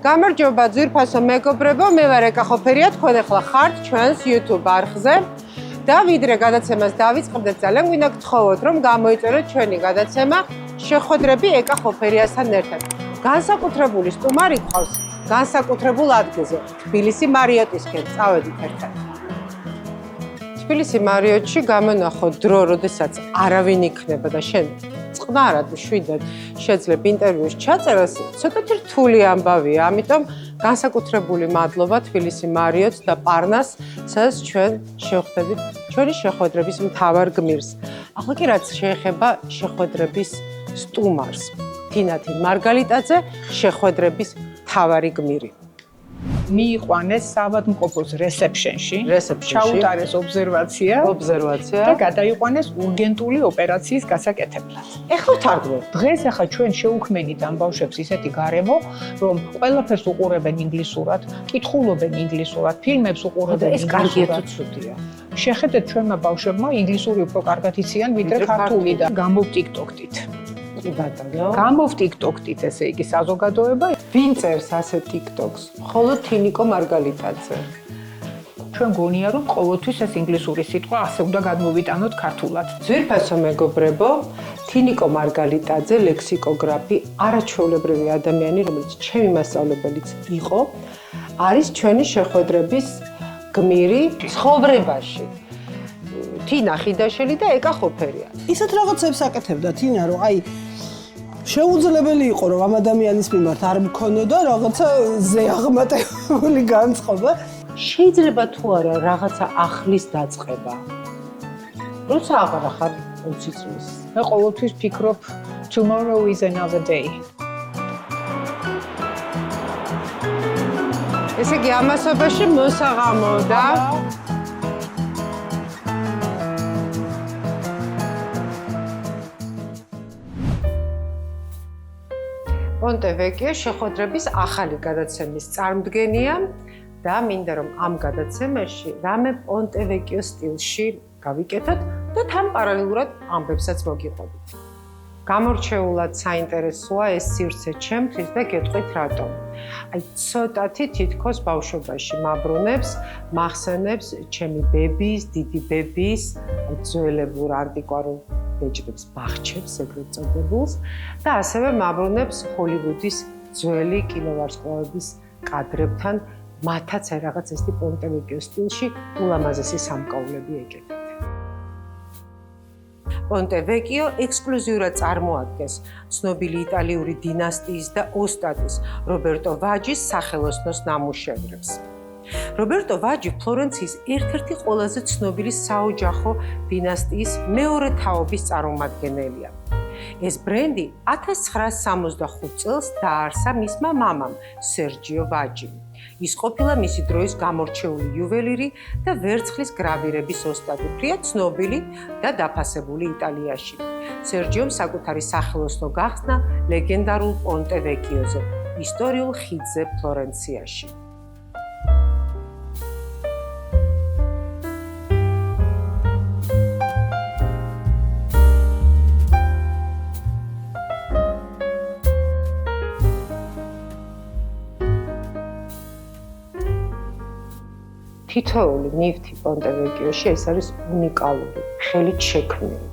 გამარჯობა ძვირფასო მეგობრებო, მე ვარ ეკა ხოფერია, თქვენ ახლა ხართ ჩვენს YouTube არხზე და ვიდრე გადაცემას დავიწყებდეთ, ძალიან გვინდა გთხოვოთ, რომ გამოიწეროთ ჩვენი გადაცემა შეხვედრები ეკა ხოფერიასთან ერთად. განსაკუთრებული სტუმარი გყავს განსაკუთრებულ ადგილზე, თბილისი მარიოტისკენ, წავედით ერთად. თბილისი მარიოტში გამონახო დრო, როდესაც არავინ იქნება და შენ წყნარად შვიდად შეძლებ ინტერვიუს ჩაწერას, ცოტათი რთული ამბავია, ამიტომ განსაკუთრებული მადლობა თბილისი მარიოტს და პარნას, სადაც ჩვენ შევხვდებით ჩვენი შეხვედრების მთავარ გმირს. ახლა კი რაც შეეხება შეხვედრების სტუმარს, თინათინ მარგალიტაძე, შეხვედრების მთავარი გმირი. მიიყვანეს საავადმყოფოს რესეფშენში, ჩაუტარეს ობზერვაცია და გადაიყვანეს урგენტული ოპერაციის გასაკეთებლად. ეხლა თარგმნე. დღეს ახლა ჩვენ შევუქმნით ამ ბავშვებს ისეთი გარემო, რომ ყველაფერს უყურებენ ინგლისურად, კითხულობენ ინგლისურად, ფილმებს უყურებენ ეს კარგია თუ ცუდია? შეხედეთ ჩვენმა ბავშვებმა ინგლისური უფრო კარგად იციან ვიდრე ქართული და გამოვტიკტოქტით. გამოვტიკტოქტით, ესე იგი საზოგადოება. ვინ წერს ასე TikToks? მხოლოდ თინიკო მარგალიტაძე. ჩვენ გონია რომ ყოველთვის ეს ინგლისური სიტყვა ასე უნდა გადმოვიტანოთ ქართულად. ძვირფასო მეგობრებო, თინიკო მარგალიტაძე, ლექსიკოგრაფი, არაჩვეულებრივი ადამიანი, რომელიც ჩემი მასწავლებელიც იყო, არის ჩვენი შეხვედრების გმირი ცხოვრებაში. თინა ხიდაშელი და ეკა ხოფერია. ისეთ რაღაცებს აკეთებდა თინა, რომ აი შეუძლებელი იყო რომ ამ ადამიანის მიმართ არ მქონოდა რაღაცა ზეაღმატებული განწყობა. შეიძლება თუ არა რაღაცა ახლის დაწყება. როცა აღარ ახარ 20 წლის. მე ყოველთვის ფიქრობ tomorrow is another day. ესე იგი ამასობაში მოსაღამო და პონტე-ვეკიო შეხვედრების ახალი გადაცემის წარმდგენია და მინდა რომ ამ გადაცემაში რამე პონტე-ვეკიო სტილში გავიკეთოთ და თან პარალელურად ამბებსაც მოგიყვებით. გამორჩეულად საინტერესოა ეს სივრცე ჩემთვის და გეტყვით რატომ. აი ცოტათი თითქოს ბავშვობაში მაბრუნებს, მახსენებს ჩემი ბების, დიდი ბების, ძველებურ ანტიკვარულ ბეჭდებს, ბახჩებს, ეგრეთ წოდებულს და ასევე მაბრუნებს ჰოლივუდის ძველი კინოვარსკვლავების კადრებთან, მათაც აი რაღაც ესეთი პონტე-ვეკიო სტილში ულამაზესი სამკაულები ეკეთებთ. პონტე-ვეკიო ექსკლუზიურად წარმოადგენს ცნობილი იტალიური დინასტიის და ოსტატის რობერტო ვაჯის სახელოსნოს ნამუშევრებს. რობერტო ვაჯი ფლორენციის ერთ-ერთი ყველაზე ცნობილი საოჯახო დინასტიის მეორე თაობის წარმომადგენელია. ეს ბრენდი 1965 წელს დაარსა მისმა მამამ, სერჯიო ვაჯიმ. ის ყოფილა მისი დროის გამორჩეული იუველირი და ვერცხლის გრავირების ოსტატი, ფრიად ცნობილი და დაფასებული იტალიაში. სერჯიომ საკუთარი სახელოსნო გახსნა ლეგენდარულ პონტე-ვეკიოზე, ისტორიულ ხიდზე ფლორენციაში. თითოეული ნივთი პონტე-ვეკიოში ეს არის უნიკალური, ხელით შექმნილი.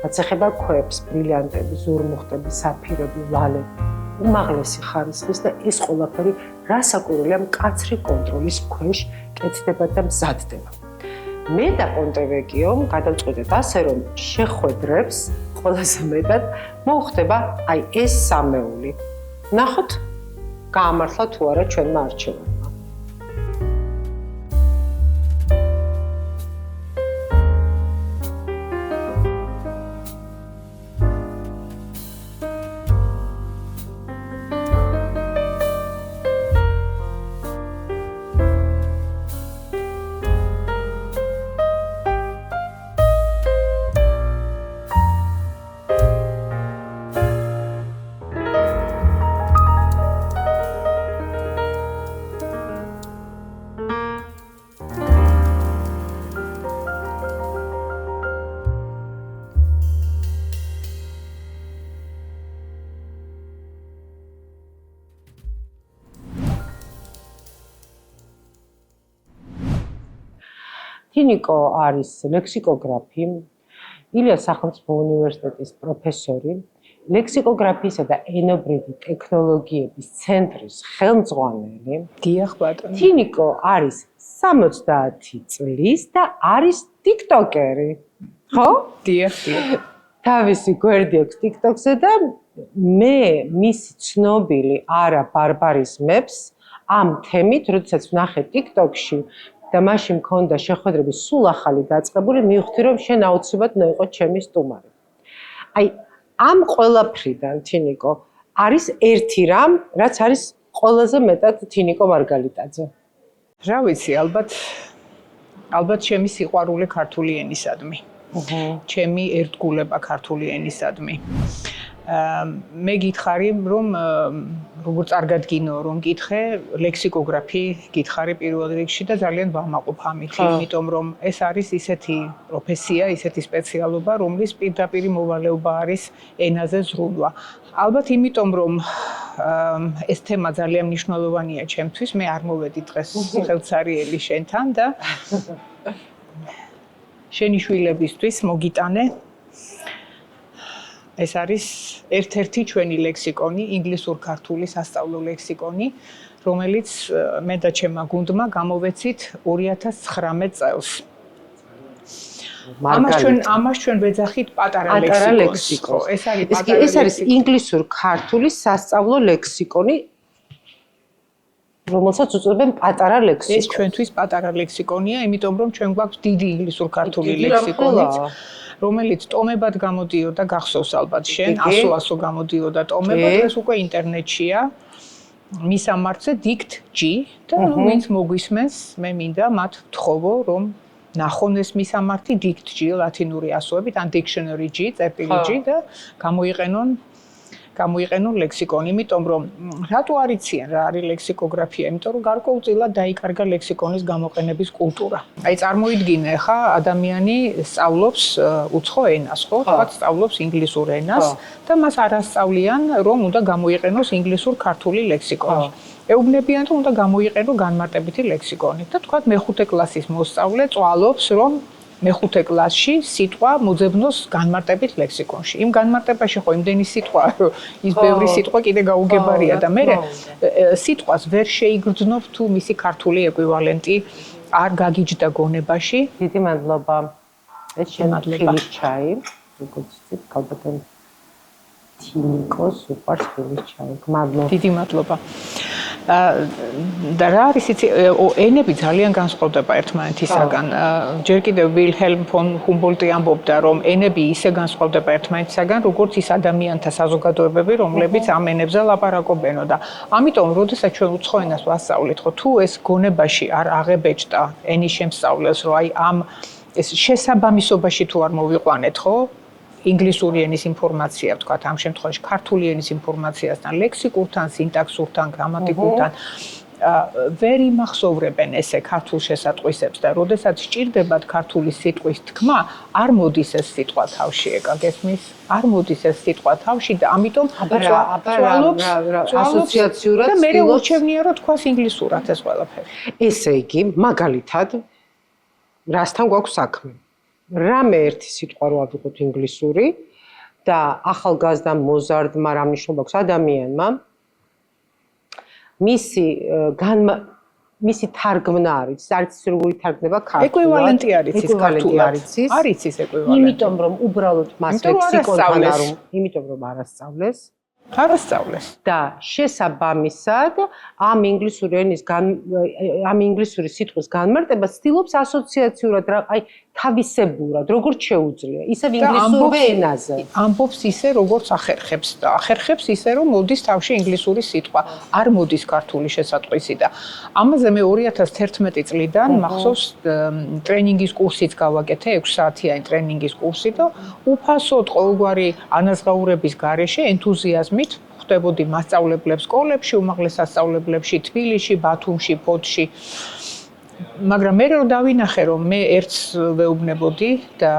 რაც ეხება ქვებს, ბრილიანტები, ზურმუხტები, საფირები, ვალები, უმაღლესი ხარისხის და ეს ყველაფერი რასაკვირველია მკაცრი კონტროლის ქვეშ კეთდება და მზადდება. მე და პონტე-ვეკიომ გადავწყვეტეთ ასე, რომ შეხვედრებს ყველაზე მეტად მოუხდება აი ეს სამეული. ნახოთ, გაამართლა თუ არა ჩვენმა არჩევანმა. თინიკო არის ლექსიკოგრაფი, ილიას სახელმწიფო უნივერსიტეტის პროფესორი, ლექსიკოგრაფიისა და ენობრივი ტექნოლოგიების ცენტრის ხელმძღვანელი. დიახ ბატონო. თინიკო არის 70 წლის და არის ტიკტოკერი. ხო? დიახ. თავისი გვერდი აქვს TikTok-ზე და მე მისი ცნობილი არა ბარბარიზმებს ამ თემით, როდესაც ვნახე TikTok-ში და მაშინ მქონდა შეხვედრები სულ ახალი დაწყებული, მივხვდი რომ შენ აუცილებლად უნდა იყო ჩემი სტუმარი. აი ამ ყველაფრიდან თინიკო არის ერთი რამ, რაც არის ყველაზე მეტად თინიკო მარგალიტაძე. რა ვიცი, ალბათ ჩემი სიყვარული ქართული ენისადმი. ჩემი ერთგულება ქართული ენისადმი. მე გითხარი, რომ როგორ წარგადგინო, რომ გითხე, ლექსიკოგრაფი გითხარი პირველ რიგში და ძალიან ვამაყობ ამით, იმიტომ რომ ეს არის ისეთი პროფესია, ისეთი სპეციალობა, რომლის პირდაპირ მოვალეობა არის ენაზე ზრუნვა. ალბათ იმიტომ რომ ეს თემა ძალიან მნიშვნელოვანია ჩემთვის, მე არ მოვედი დღეს ხელცარიელი შენთან და შენი შვილებისთვის მოგიტანე ეს არის ერთ-ერთი ჩვენი ლექსიკონი, ინგლისურ-ქართული სასწავლო ლექსიკონი, რომელიც მე და ჩემმა გუნდმა გამოვეცით 2019 წელს. ამას ჩვენ ვეძახით პატარა ლექსიკონს. ეს არის ინგლისურ-ქართული სასწავლო ლექსიკონი, რომელსაც უწოდებენ პატარა ლექსიკონი. ეს ჩვენთვის პატარა ლექსიკონია, იმიტომ რომ ჩვენ გვაქვს დიდი ინგლისურ-ქართული ლექსიკონიც, რომელიც ტომებად გამოდიოდა, გახსოვს ალბათ შენ, 100 გამოდიოდა ტომებად, ეს უკვე ინტერნეტშია. მისამართზე Dict-G და ვინც მოგვისმენს, მე მინდა მათ ვთხოვო, რომ ნახონ ეს მისამართი Dict-G ლათინური ასოებით, ან Dictionary-G, წერტილი G და გამოიყენონ ლექსიკონი, იმიტომ რომ რატო არ იციან რა არის ლექსიკოგრაფია, იმიტომ რომ გარკვეულწილად დაიკარგა ლექსიკონის გამოყენების კულტურა. აი წარმოიდგინე ხა ადამიანი სწავლობს უცხო ენას, ხო? თქვა სწავლობს ინგლისურ ენას და მას არ ასწავლიან რომ უნდა გამოიყენოს ინგლისურ-ქართული ლექსიკონი. ეუბნებიან რომ უნდა გამოიყენო განმარტებითი ლექსიკონი და თქვა მეხუთე კლასის მოსწავლე წვალობს რომ მეხუთე კლასში სიტყვა მოძებნოს განმარტებით ლექსიკონში. იმ განმარტებაში ხო იმდენი სიტყვა, ის ბევრი სიტყვა კიდე გაუგებარია და მე სიტყვას ვერ შეიგრძნობ თუ მისი ქართული ეკვივალენტი არ გაგიჯდა გონებაში. დიდი მადლობა. ეს შენ ხილის ჩაი, როგორც ვთქვით, ალბათ თინიკოს უყვარს ხილის ჩაი. მადლობა. დიდი მადლობა. და რა არის იცი ენები ძალიან განსხვავდება ერთმანეთისაგან. ჯერ კიდევ ვილჰელმ ფონ ჰუმბოლტი ამბობდა რომ ენები ისე განსხვავდება ერთმანეთისაგან როგორც ის ადამიანთა საზოგადოებები რომლებიც ამ ენებზე ლაპარაკობენო და ამიტომ როდესაც ჩვენ უცხო ენას ვასწავლეთ ხო თუ ეს გონებაში არ აღებეჭდა ენის შემსწავლელს რომ აი ამ ეს შესაბამისობაში თუ არ მოვიყვანეთ ხო ინგლისური ენის ინფორმაცია, ვთქვათ, ამ შემთხვევაში ქართული ენის ინფორმაციასთან, ლექსიკურთან, სინტაქსურთან, გრამატიკურთან ვერ იმახსოვრებენ ესე ქართულ შესატყვისებს და როდესაც სჭირდებათ ქართული სიტყვის თქმა, არ მოდის ეს სიტყვა თავში, ეკა გესმის? არ მოდის ეს სიტყვა თავში და ამიტომ წვალობს ასოციაციურად და მე ურჩევნია რომ თქვას ინგლისურად ეს ყველაფერი. ესე იგი, მაგალითად, რასთან გვაქვს საქმე? რამე ერთი სიტყვა რო ავიღოთ ინგლისური და ახალგაზრდა მოზარდმა რა მნიშვნელობა აქვს ადამიანმა მისი თარგმნა არის არის როგორი თარგმნება ქართულად ეკვივალენტი არის ის ქართულად არის ის ეკვივალენტი იმიტომ რომ უბრალოდ მას ლექსიკონთან არ იმიტომ რომ არასწავლეს და შესაბამისად ამ ინგლისური სიტყვის განმარტება ცდილობს ასოციაციურად აი თავისებურად როგორც შეუძლია ისევ ინგლისურ ენაზე ამბობს ისე როგორც ახერხებს და ახერხებს ისე რომ მოდის თავში ინგლისური სიტყვა არ მოდის ქართული შესატყვისი და ამაზე მე 2011 წლიდან მახსოვს ტრენინგის კურსიც გავაკეთე 6 საათიანი ტრენინგის კურსი და უფასოდ ყოველგვარი ანაზღაურების გარეშე ენთუზიაზმით ხვდებოდი მასწავლებლებს სკოლებში უმაღლეს სასწავლებლებში თბილისში ბათუმში ფოთში მაგრამ მე რო დავინახე რომ მე ერთს ვეუბნებოდი და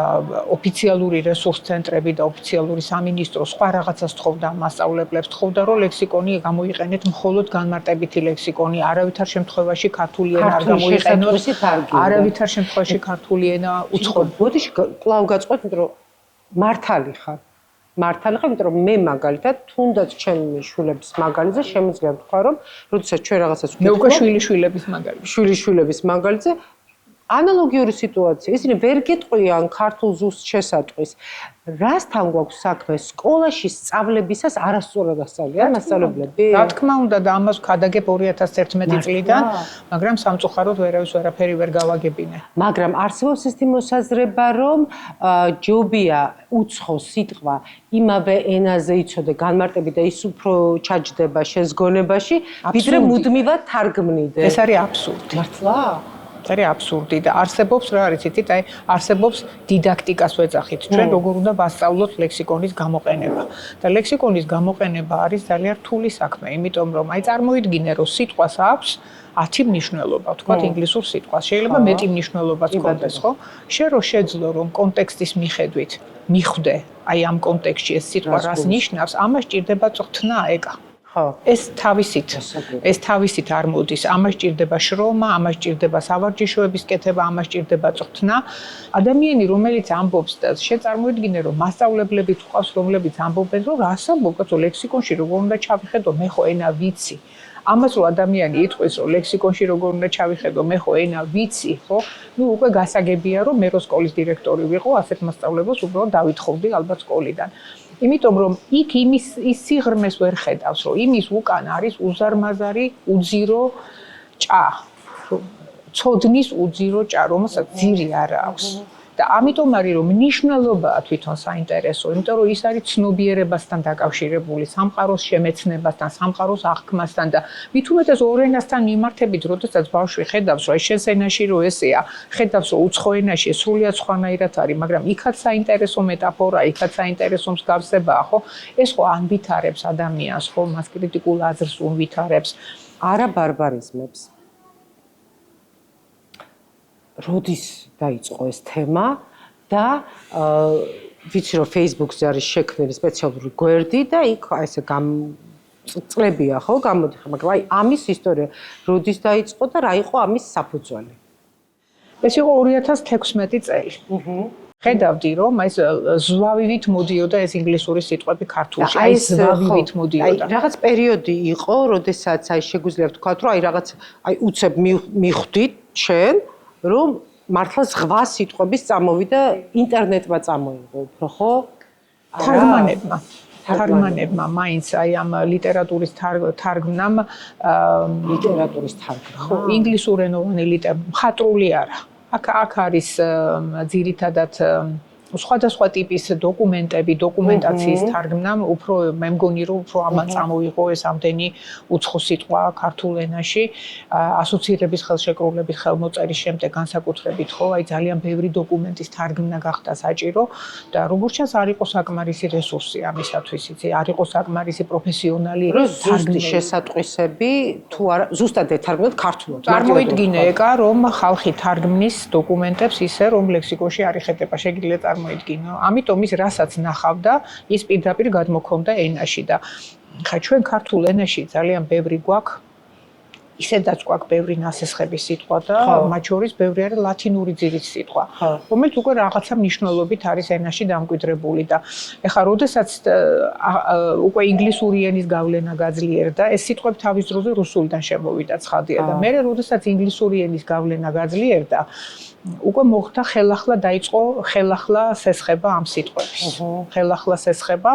ოფიციალური რესურს ცენტრები და ოფიციალური სამინისტრო სხვა რაღაცას თხოვდა მასწავლებლებს თხოვდა რომ ლექსიკონი გამოიყენეთ მხოლოდ განმარტებითი ლექსიკონი არავითარ შემთხვევაში ქართული ენა არ გამოიყენოთ არავითარ შემთხვევაში ქართული ენა უცხო ბოდიში კлау გაწყვეტ რომ მართალი ხარ იმიტომ რომ მე მაგალითად თუნდაც ჩემი შვილების მაგალითზე შემიძლია ვთქვა რომ როდესაც ჩვენ რაღაცას მე უკვე შვილიშვილების მაგალითზე ანალოგიური სიტუაცია ისინი ვერ გეტყვიან ქართულ ზუსტ შესატყვის რასთან გვაქვს საქმე სკოლაში სწავლებისას არასწორად ასწავლიან მასწავლებლები რა თქმა უნდა და ამას ვქადაგებ 2011 წლიდან მაგრამ სამწუხაროდ ვერავის ვერაფერი ვერ გავაგებინე მაგრამ არსებობს ის მოსაზრება რომ ჯობია უცხო სიტყვა იმავე ენაზე იცოდე განმარტები და ის უფრო ჩაჯდება შეზგონებაში ვიდრე მუდმივად თარგმნიდე ეს არის აბსურდი მართლა არის აბსურდი და არსებობს რა არის იცით აი არსებობს დიდაქტიკას ვეძახით ჩვენ როგორ უნდა ვასწავლოთ ლექსიკონის გამოყენება და ლექსიკონის გამოყენება არის ძალიან რთული საქმე იმიტომ რომ აი წარმოიდგინე რომ სიტყვას აქვს 10 მნიშვნელობა თქვათ ინგლისურ სიტყვას შეიძლება მეტი მნიშვნელობაც გქონდეს ხო შენ რო შეძლო რომ კონტექსტის მიხედვით მიხვდე აი ამ კონტექსტში ეს სიტყვა რას ნიშნავს ამას ჭირდება წვრთნა ეკა ეს თავისით არ მოდის ამას ჭირდება შრომა ამას ჭირდება სავარჯიშოების კეთება ამას ჭირდება წვრთნა ადამიანი რომელიც ამბობს და შეწარმოიდგინე რომ მასწავლებლები თყავს რომლებიც ამბობენ რომ რას ამბობ კაცო ლექსიკონში როგორ უნდა ჩავიხედო მე ხო ენა ვიცი ამას რო ადამიანი იტყვის რომ ლექსიკონში როგორ უნდა ჩავიხედო მე ხო ენა ვიცი ხო ნუ უკვე გასაგებია რომ მე რო სკოლის დირექტორი ვიყო ასეთ მასწავლებლებს უბრალოდ დავითხოვდი ალბათ სკოლიდან იმიტომ რომ იქ იმის სიღრმეს ვერ ხედავს რომ იმის უკან არის უზარმაზარი უძირო ჭა ცოდნის უძირო ჭა რომელსაც ძირი არ აქვს და ამიტომ არის რომ მნიშვნელობაა თვითონ საინტერესო იმიტომ რომ ის არის ცნობიერებასთან დაკავშირებული სამყაროს შემეცნებასთან სამყაროს აღქმასთან და მით უმეტეს ორ ენასთან მიმართებით როდესაც ბავშვი ხედავს რომ შენს ენაში რო ესეა ხედავს რომ უცხო ენაში სრულიად სხვანაირად არის მაგრამ იქაც საინტერესო მეტაფორა იქაც საინტერესო მსგავსებაა ხო ეს ხო ანვითარებს ადამიანს ხო მას კრიტიკულ აზრს უნვითარებს არა ბარბარიზმებს როდის დაიწყო ეს თემა და ვიცი რომ Facebook-ზე არის შექმნილი სპეციალური გვერდი და იქ ესე წლებია ხო გამოდიხარ მაგრამ აი ამის ისტორია როდის დაიწყო და რა იყო ამის საფუძველი ეს იყო 2016 წელი ხედავდი რომ ეს ზვავივით მოდიოდა ეს ინგლისური სიტყვები ქართულში აი ზვავივით მოდიოდა რაღაც პერიოდი იყო როდესაც აი შეგვიძლია ვთქვათ რომ აი რაღაც აი უცებ მიხვდით ჩვენ რომ მართლა ზღვა სიტყვების წამოვიდა ინტერნეტმა წამოიღო უფრო ხო თარგმანებმა მაინც აი ამ ლიტერატურის თარგმნამ ხო ინგლისურენოვანი მხატვრული არა აქ არის ძირითადად სხვადასხვა ტიპის დოკუმენტები, დოკუმენტაციის თარგმნამ უფრო მე მგონი რომ უფრო ამან წამოიღო ეს ამდენი უცხო სიტყვა ქართულ ენაში ასოცირების ხელშეკრულების ხელმოწერის შემდეგ განსაკუთრებით ხო აი ძალიან ბევრი დოკუმენტის თარგმნა გახდა საჭირო და როგორც ჩანს არ იყო საკმარისი რესურსი ამისათვის იცი არ იყო საკმარისი პროფესიონალი თარგმნის შესატყვისები თუ არა ზუსტად ეთარგმნოთ ქართულად წარმოიდგინე ეკა რომ ხალხი თარგმნის დოკუმენტებს ისე რომ ლექსიკონში არ იხეტება შეგიძლიათ მოიდგინო. ამიტომ ის რასაც ნახავდა, ის პირდაპირ გადმოქონდა ენაში და ხა ჩვენ ქართულ ენაში ძალიან ბევრი გვაქვს ისედაც გვაქვს ბევრი ნასესხების სიტყვა და მათ შორის ბევრი არის ლათინური ძირის სიტყვა, რომელიც უკვე რაღაცა მნიშვნელობით არის ენაში დამკვიდრებული და ეხლა როდესაც უკვე ინგლისური ენის გავლენა გაძლიერდა, ეს სიტყვები თავის დროზე რუსულიდან შემოვიდა ცხადია და მერე როდესაც ინგლისური ენის გავლენა გაძლიერდა უკვე მოხდა ხელახლა დაიწყო ხელახლა სესხება ამ სიტყვების. ხელახლა სესხება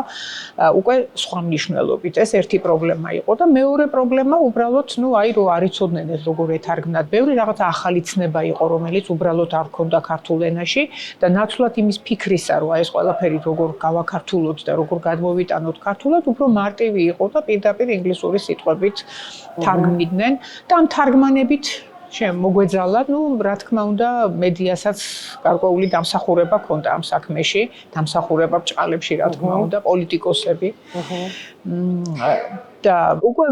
უკვე სხვა მნიშვნელობით. ეს ერთი პრობლემა იყო და მეორე პრობლემა უბრალოდ ნუ აი რო არ იცოდნენ ეს როგორ ეთარგმნათ. ბევრი რაღაცა ახალი ცნება იყო, რომელიც უბრალოდ არ ქონდა ქართულ ენაში და ნაცვლად იმის ფიქრისა, რომ აი ეს ყველაფერი როგორ გავაქართულოთ და როგორ გადმოვიტანოთ ქართულად, უფრო მარტივი იყო და პირდაპირ ინგლისური სიტყვებით თარგმნიდნენ და ამ თარგმანებით მოგვეძალა, ნუ რა თქმა უნდა, მედიასაც გარკვეული დამსახურება ჰქონდა ამ საქმეში, დამსახურება ბჭყალებში, რა თქმა უნდა, პოლიტიკოსები. და უკვე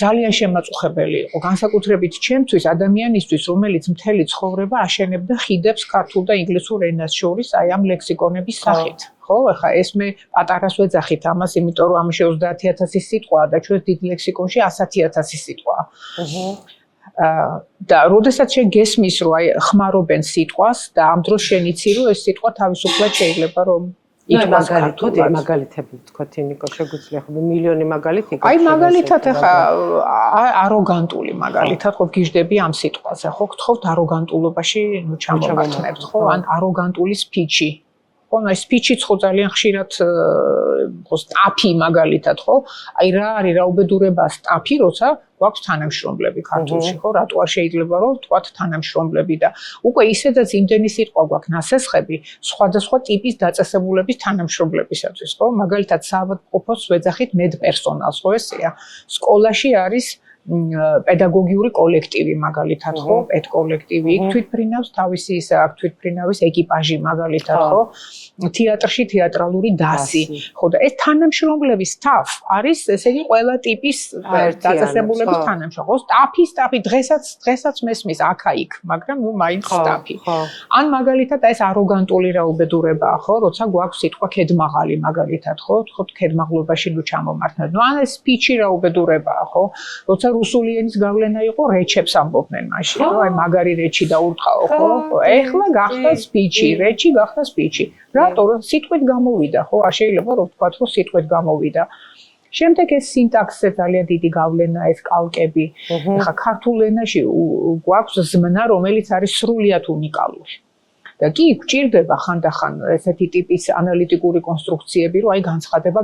ძალიან შემაწუხებელი იყო, განსაკუთრებით ჩემთვის, ადამიანისთვის, რომელიც მთელი ცხოვრება აშენებდა ხიდებს ქართულ და ინგლისურ ენას შორის, აი ამ ლექსიკონების სახით. ხო, ახლა ეს მე პატარას ვეძახით ამას, იმიტომ რომ ამაში 30,000 სიტყვაა და ჩვენ დიდ ლექსიკონში 100,000 სიტყვაა. და როდესაც შენ გესმის, რომ აი ხმარობენ სიტყვას და ამ დროს შენ იცი, რომ ეს სიტყვა თავისუფლად შეიძლება რომ ითქვას ქართულად. მაგალითები ვთქვათ, ნიკო, შეგვიძლია ხო მილიონი მაგალითი? აი მაგალითად ახლა აროგანტული მაგალითად ხო გიждები ამ სიტყვაზე, ხო გთხოვთ აროგანტულობაში ჩამომართმევთ, ხო? ან აროგანტული სპიჩი. ხო, აი სპიჩიც ხო ძალიან ხშირად ხო სტაფი მაგალითად, ხო? აი რა არის რა უბედურება სტაფი, როცა გვაქვს თანამშრომლები ქართულში, ხო? რატო არ შეიძლება რომ ვთქვათ თანამშრომლები და უკვე ისედაც იმდენი სიტყვა გვაქვს ნასესხები სხვადასხვა ტიპის დაწესებულების თანამშრომლებისათვის, ხო? მაგალითად საავადმყოფოს ვეძახით მედპერსონალს, ხო ესეა? სკოლაში არის პედაგოგიური კოლექტივი მაგალითად, ხო? პედკოლექტივი, იქ თვითფრინავს თავისი ისა აქ თვითფრინავის ეკიპაჟი მაგალითად, ხო? თეატრში თეატრალური დასი, ხო და ეს თანამშრომლების staff არის, ესე იგი, ყველა ტიპის დაწესებულების თანამშრომლები. ხო, სტაფი დღესაც მესმის აქა-იქ, მაგრამ ნუ მაინც სტაფი. ან მაგალითად ეს აროგანტული რა უბედურებაა, ხო? როცა გვაქვს სიტყვა ქედმაღალი მაგალითად, ხო? ხო, ქედმაღლობაში ნუ ჩამომართმევთ. ნუ ან ეს სპიჩი რა უბედურებაა, ხო? როცა რუსული ენის გავლენა იყო, რეჩებს ამბობდნენ მაშინ, რომ აი მაგარი რეჩი დაურტყაო, ხო? ეხლა გახდა სპიჩი, რეჩი გახდა სპიჩი. რატო რომ სიტყვით გამოვიდა, ხო? არ შეიძლება რომ ვთქვათ, რომ სიტყვით გამოვიდა. შემდეგ ეს სინტაქსზე ძალიან დიდი გავლენა, ეს კალკები. ეხლა ქართულ ენაში გვაქვს ზმნა, რომელიც არის სრულიად უნიკალური. და კი გვჭირდება ხანდახან ესეთი ტიპის ანალიტიკური კონსტრუქციები, რომ აი განცხადება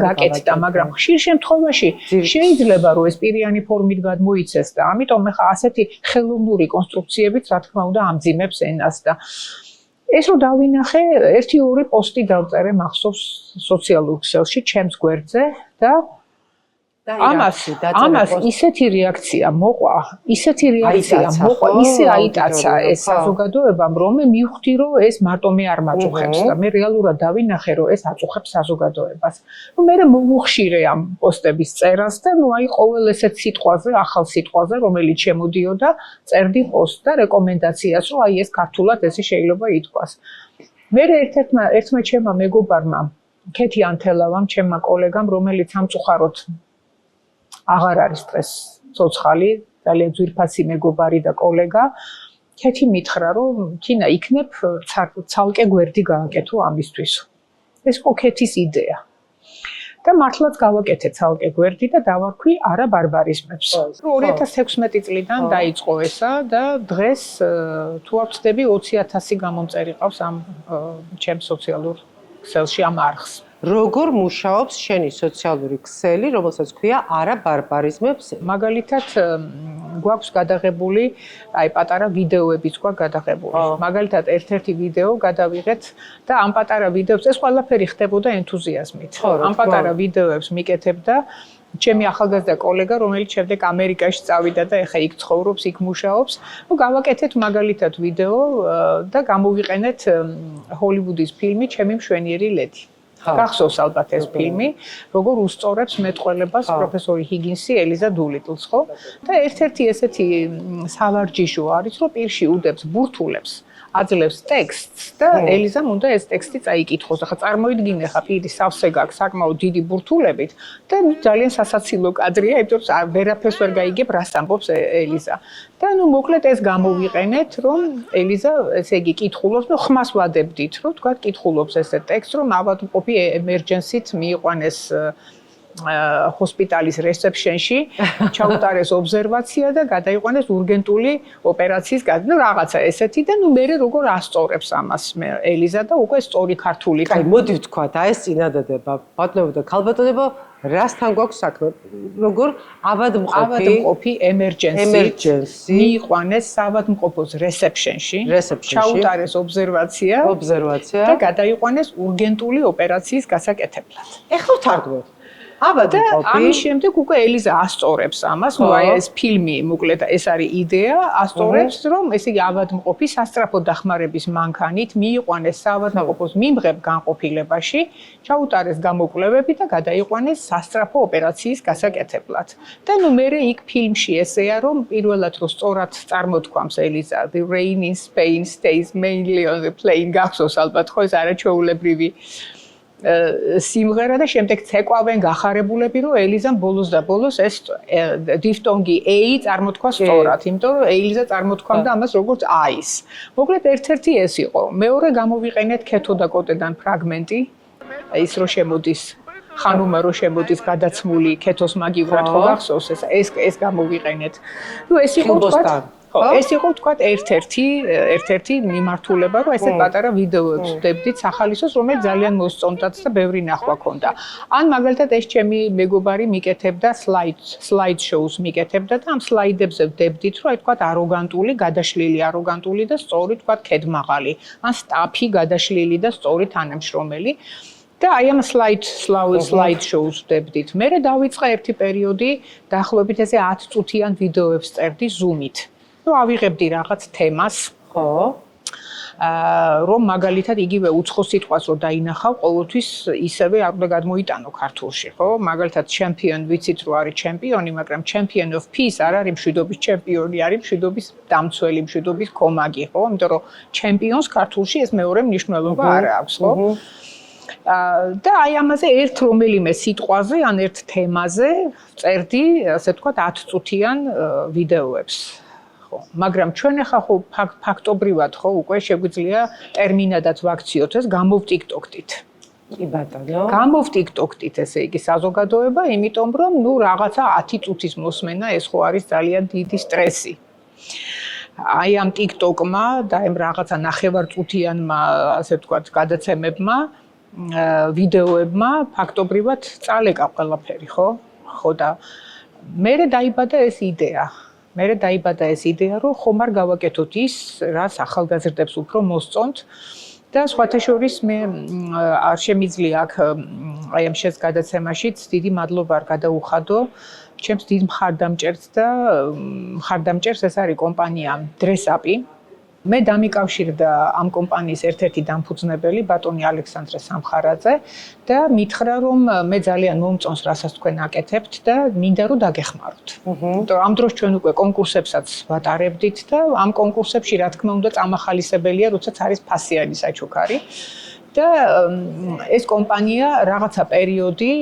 გაკეთდა, მაგრამ ხშირ შემთხვევაში შეიძლება რომ ეს პირიანი ფორმით გადმოიცეს და ამიტომ ეხლა ასეთი ხელოვნური კონსტრუქციებიც რა თქმა უნდა ამძიმებს ენას და ეს რომ დავინახე, 1-2 პოსტი დავწერე მახსოვს სოციალურ ქსელში, ჩემს გვერდზე და ამას ისეთი რეაქცია მოყვა, ისე აიტაცა ეს საზოგადოებამ, რომ მე მივხვდი, რომ ეს მარტო მე არ მაწუხებს და მე რეალურად დავინახე, რომ ეს აწუხებს საზოგადოებას. ნუ მე მოვუხშირე ამ პოსტების წერას და ნუ აი ყოველ ესეთ სიტყვაზე, ახალ სიტყვაზე, რომელიც შემოდიოდა, წერდი პოსტს და რეკომენდაციას, რომ აი ეს ქართულად ესე შეიძლება ითქვას. მე ერთმა ჩემმა მეგობარმა, ქეთი ანთელავამ, ჩემმა კოლეგამ, რომელიც სამწუხაროდ აღარ არის დღეს ცოცხალი, ძალიან ძვირფასი მეგობარი და კოლეგა. ქეთი მითხრა, რომ თინა იქნებ ცალკე გვერდი გააკეთო ამისთვის. ეს ხო ქეთის იდეა. და მართლაც გავაკეთე ცალკე გვერდი და დავარქვი არა ბარბარიზმებს. 2016 წლიდან დაიწყო ესა და დღეს თუ არ ვცდები 20,000 გამომწერი ყავს ამ ჩემს სოციალურ ქსელში ამ არხს. როგორ მუშაობს შენი სოციალური ქსელი, რომელსაც ქვია არა ბარბარიზმებს? მაგალითად გვაქვს გადაღებული, აი პატარა ვიდეოებიც გვაქვს გადაღებული. მაგალითად ერთ-ერთი ვიდეო გადავიღეთ და ამ პატარა ვიდეოებს ეს ყველაფერი ხდებოდა ენთუზიაზმით. ამ პატარა ვიდეოებს მიკეთებდა ჩემი ახალგაზრდა კოლეგა, რომელიც შემდეგ ამერიკაში წავიდა და ეხა იქ ცხოვრობს, იქ მუშაობს. ნუ გავაკეთეთ მაგალითად ვიდეო და გამოვიყენეთ ჰოლივუდის ფილმი ჩემი მშვენიერი ლედი. გახსოვს ალბათ ეს ფილმი, როგორ უსწორებს მეტყველებას პროფესორი ჰიგინსი ელიზა დულიტლს, ხო? და ერთ-ერთი ესეთი სავარჯიშო არის, რომ პირში უდებს ბურთულებს, აძლევს ტექსტს და ელიზამ უნდა ეს ტექსტი წაიკითხოს. ახლა წარმოიდგინე, ხა პირი სავსე გაქვს საკმაოდ დიდი ბურთულებით და ძალიან სასაცილო კადრია, იმიტომ რომ ვერაფერს ვერ გაიგებ, რას ამბობს ელიზა. და ნუ მოკლედ ეს გამოვიყენეთ, რომ ელიზა ესე იგი კითხულობს, ნუ ხმას ვადებდით, რომ თქვა კითხულობს ესე ტექსტს, რომ ავადმყოფი ემერჯენსით მიიყვანეს ჰოსპიტალის რეცეპშენში, ჩაუტარეს ობზერვაცია და გადაიყვანეს урგენტული ოპერაციის ნუ რაღაცა ესეთი და ნუ მე როგორ ასწორებს ამას ელიზა და უკვე სწორი ქართული. აი მოდი ვთქვათ, აი ეს წინადადება, ბატონებო და ქალბატონებო, რასთან გვაქვს საქმე? როგორ ავადმყოფი ემერჯენსი მიიყვანეს საავადმყოფოს რეცეპშენში, ჩაუტარეს ობზერვაცია და გადაიყვანეს урგენტული ოპერაციის გასაკეთებლად. ეხლა ვთარგმნოთ. აბა ამის შემდეგ უკვე ელიზა ასწორებს ამას, ნუ აი ეს ფილმი მოკლედ ეს არის იდეა, ასწორებს რომ ესე იგი ავადმყოფი სასწრაფო დახმარების მანქანით მიიყვანეს საავადმყოფოს მიმღებ განყოფილებაში, ჩაუტარეს გამოკვლევები და გადაიყვანეს სასწრაფო ოპერაციის გასაკეთებლად. და ნუ მერე იქ ფილმში ესეა რომ პირველად რო სწორად წარმოთქვამს ელიზა The rain in Spain stays mainly on the plain გახსოვს ალბათ ხო ეს არაჩვეულებრივი სიმღერა და შემდეგ ცეკვავენ გახარებულები რომ ელიზამ ბოლოს და ბოლოს ეს დიფტონგი A წარმოთქვა სწორად, იმიტომ რომ ელიზა წარმოთქვამდა ამას როგორც I-ს. მოკლედ ერთ-ერთი ეს იყო. მეორე გამოვიყენეთ ქეთო და კოტედან ფრაგმენტი, ის რო შემოდის ხანუმა რო შემოდის გადაცმული ქეთოს მაგივრად ხო გახსოვს ეს გამოვიყენეთ. ნუ ეს იყო თქვა ხო, ეს იყო თქვა ერთ-ერთი მიმართულება, რომ ესე პატარა ვიდეოებს ვდებდით სახალისოს, რომელიც ძალიან მოსწონდათ და ბევრი ნახვა ქონდა. ან მაგალითად ეს ჩემი მეგობარი მიკეთებდა slide shows მიკეთებდა და ამ სლაიდებზე ვდებდით, რომ აი თქვა აროგანტული, გადაშლილი აროგანტული და სწორი თქვა ქედმაღალი, ან სტაფი, გადაშლილი და სწორი თანამშრომელი. და აი ამ slide shows ვდებდით. მერე დავიწყე ერთი პერიოდი, დაახლოებით ესე 10 წუთიან ვიდეოებს წერდი Zoom-ით. ნუ ავიღებდი რაღაც თემას, ხო? რომ მაგალითად იგივე უცხო სიტყვას რო დაინახავ, ყოველთვის ისევე არ უნდა გადმოიტანო ქართულში, ხო? მაგალითად champion ვიცით რომ არის ჩემპიონი, მაგრამ champion of peace არ არის მშვიდობის ჩემპიონი, არის მშვიდობის დამცველი, მშვიდობის კომაგი, ხო? იმიტომ რომ champions ქართულში ეს მეორე მნიშვნელობა არ აქვს, ხო? და აი ამაზე ერთ რომელიმე სიტყვაზე ან ერთ თემაზე წერდი, ასე ვთქვათ, 10 წუთიან ვიდეოებს. ხო, მაგრამ ჩვენ ახლა ხო ფაქტობრივად ხო უკვე შეგვიძლია ტერმინადაც ვაქციოთ ეს გამოვტიკტოქტით. კი ბატონო. გამოვტიკტოქტით ესე იგი საზოგადოება, იმიტომ რომ ნუ რაღაცა 10 წუთის მოსმენა ეს ხო არის ძალიან დიდი სტრესი. აი ამ TikTok-მა და ამ რაღაცა ნახევარწუთიანმა ასე ვთქვათ გადაცემებმა ვიდეოებმა ფაქტობრივად წალეკა ყველაფერი, ხო? ხო და მერე დაიბადა ეს იდეა. რომ ხომ არ გავაკეთოთ ის, რაც ახალგაზრდებს უფრო მოსწონთ და სხვათა შორის მე არ შემიძლია აქ აი ამ შეს გადაცემაშიც დიდი მადლობა არ გადაუხადო ჩემს დიდ მხარდამჭერს და მხარდამჭერს ეს არის კომპანია DressUp-ი. მე დამიკავშირდა ამ კომპანიის ერთ-ერთი დამფუძნებელი ბატონი ალექსანდრე სამხარაძე და მითხრა რომ მე ძალიან მომწონს რასაც თქვენ აკეთებთ და მინდა რომ დაგეხმაროთ. იმიტომ ამ დროს ჩვენ უკვე კონკურსებსაც ვატარებდით და ამ კონკურსებში რა თქმა უნდა წამახალისებელია, როდესაც არის ფასიანი საჩუქარი. და ეს კომპანია რაღაცა პერიოდი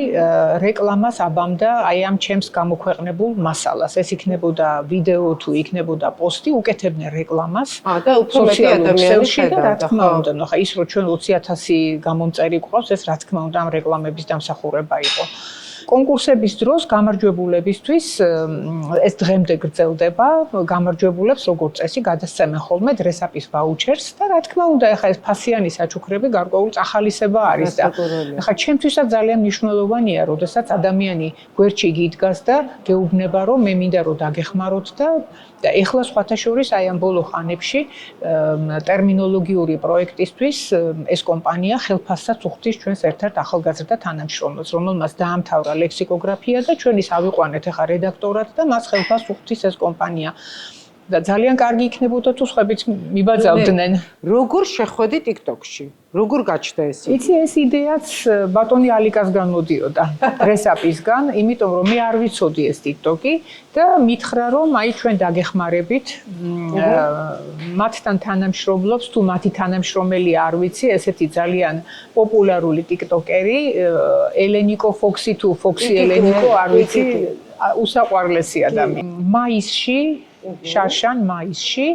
რეკლამას აბამდა აი ამ ჩემს გამოქვეყნებულ მასალას. ეს იქნებოდა ვიდეო თუ იქნებოდა პოსტი, უკეთებდნენ რეკლამას. და უფრო მეტი ადამიანი ხედავდა. რა თქმა უნდა, ნუ ხა ის რო ჩვენ 20,000 გამომწერი გვყავს, ეს რა თქმა უნდა ამ რეკლამების დამსახურება იყო. კონკურსების დროს გამარჯვებულებისთვის ეს დღემდე გრძელდება, გამარჯვებულებს როგორც წესი გადასცემენ ხოლმე DressUp-ის ვაუჩერს და რა თქმა უნდა, ეხა ეს ფასიანი საჩუქრები გარკვეული წახალისება არის და ეხა ჩემთვისაც ძალიან მნიშვნელოვანია, როდესაც ადამიანი გვერდში გიდგას და გეუბნება, რომ მე მინდა რომ დაგეხმაროთ და ეხლა სხვათა შორის აი ამ ბოლო ხანებში ტერმინოლოგიური პროექტისთვის ეს კომპანია ხელფასსაც უხდის ჩვენს ერთ-ერთ ახალგაზრდა თანამშრომელს, რომელმაც დაამთავრა ლექსიკოგრაფია და ჩვენ ის ავიყვანეთ ახლა რედაქტორად და მას ხელფასს უხდის ეს კომპანია. და ძალიან კარგი იქნებოდა თუ სხვაებიც მიბაძავდნენ. როგორ შეხვედი TikTok-ში? როგორ გაჩნდა ეს? იცი ეს იდეაც ბატონი ალიკასგან მოდიოდა, DressUp-ისგან, იმიტომ რომ მე არ ვიცოდი ეს TikTok-ი და მითხრა რომ აი ჩვენ დაგეხმარებით მათთან თანამშრომლობს თუ მათი თანამშრომელი არ ვიცი, ესეთი ძალიან პოპულარული TikTok-ერი ელენიკო ფოქსი თუ ფოქსი ელენიკო არ ვიცი, უსაყვარლესი ადამიანი. მაისში შარშან მაისში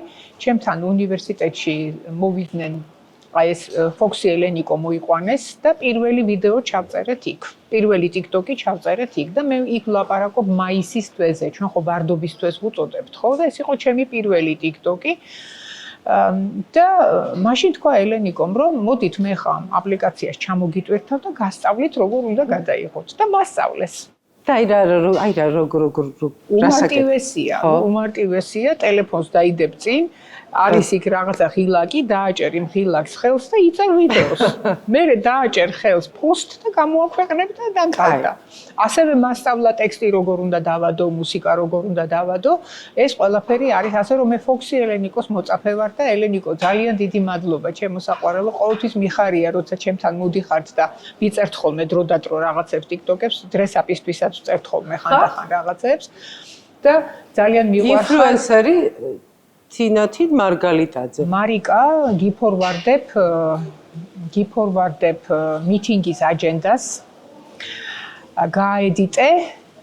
ჩემთან უნივერსიტეტში მოვიდნენ აი ეს ფოქსი ელენიკო მოიყვანეს და პირველი ვიდეო ჩავწერეთ იქ. პირველი TikTok-ი ჩავწერეთ იქ და მე იქ ვლაპარაკობ მაისის თვეზე, ჩვენ ხო ვარდობის თვეს ვუწოდებთ, ხო? და ეს იყო ჩემი პირველი TikTok-ი. და მაშინ თქვა ელენიკომ, რომ მოდით მე ხა აპლიკაციას ჩამოგიტვირთავ და გასწავლით როგორ უნდა გადაიღოთ და მასწავლეს. და აი რა როგორ უმარტივესია ტელეფონს დაიდებ წინ არის იქ რაღაცა ღილაკი დააჭერ იმ ღილაკს ხელს და იწერ ვიდეოს მერე დააჭერ ხელს პოსტ და გამოაქვეყნებ და დაკარგა ასევე მასწავლა ტექსტი როგორ უნდა დავადო მუსიკა როგორ უნდა დავადო ეს ყველაფერი არის ასე რომ მე ფოქსი ელენიკოს მოწაფე ვარ და ელენიკო ძალიან დიდი მადლობა ჩემო საყვარელო ყოველთვის მიხარია როცა ჩემთან მოდიხართ და ვიწერთ ხოლმე დრო და დრო რაღაცებს TikTok-ებს დრესაპისთვისაც ვწერთ ხოლმე ხანდახან რაღაცებს და ძალიან მიყვარხარ ინფლუენსერი თინათი მარგალიტაძე. მარიკა გიფორვარდებ მიტინგის აჯენდას გაედიტე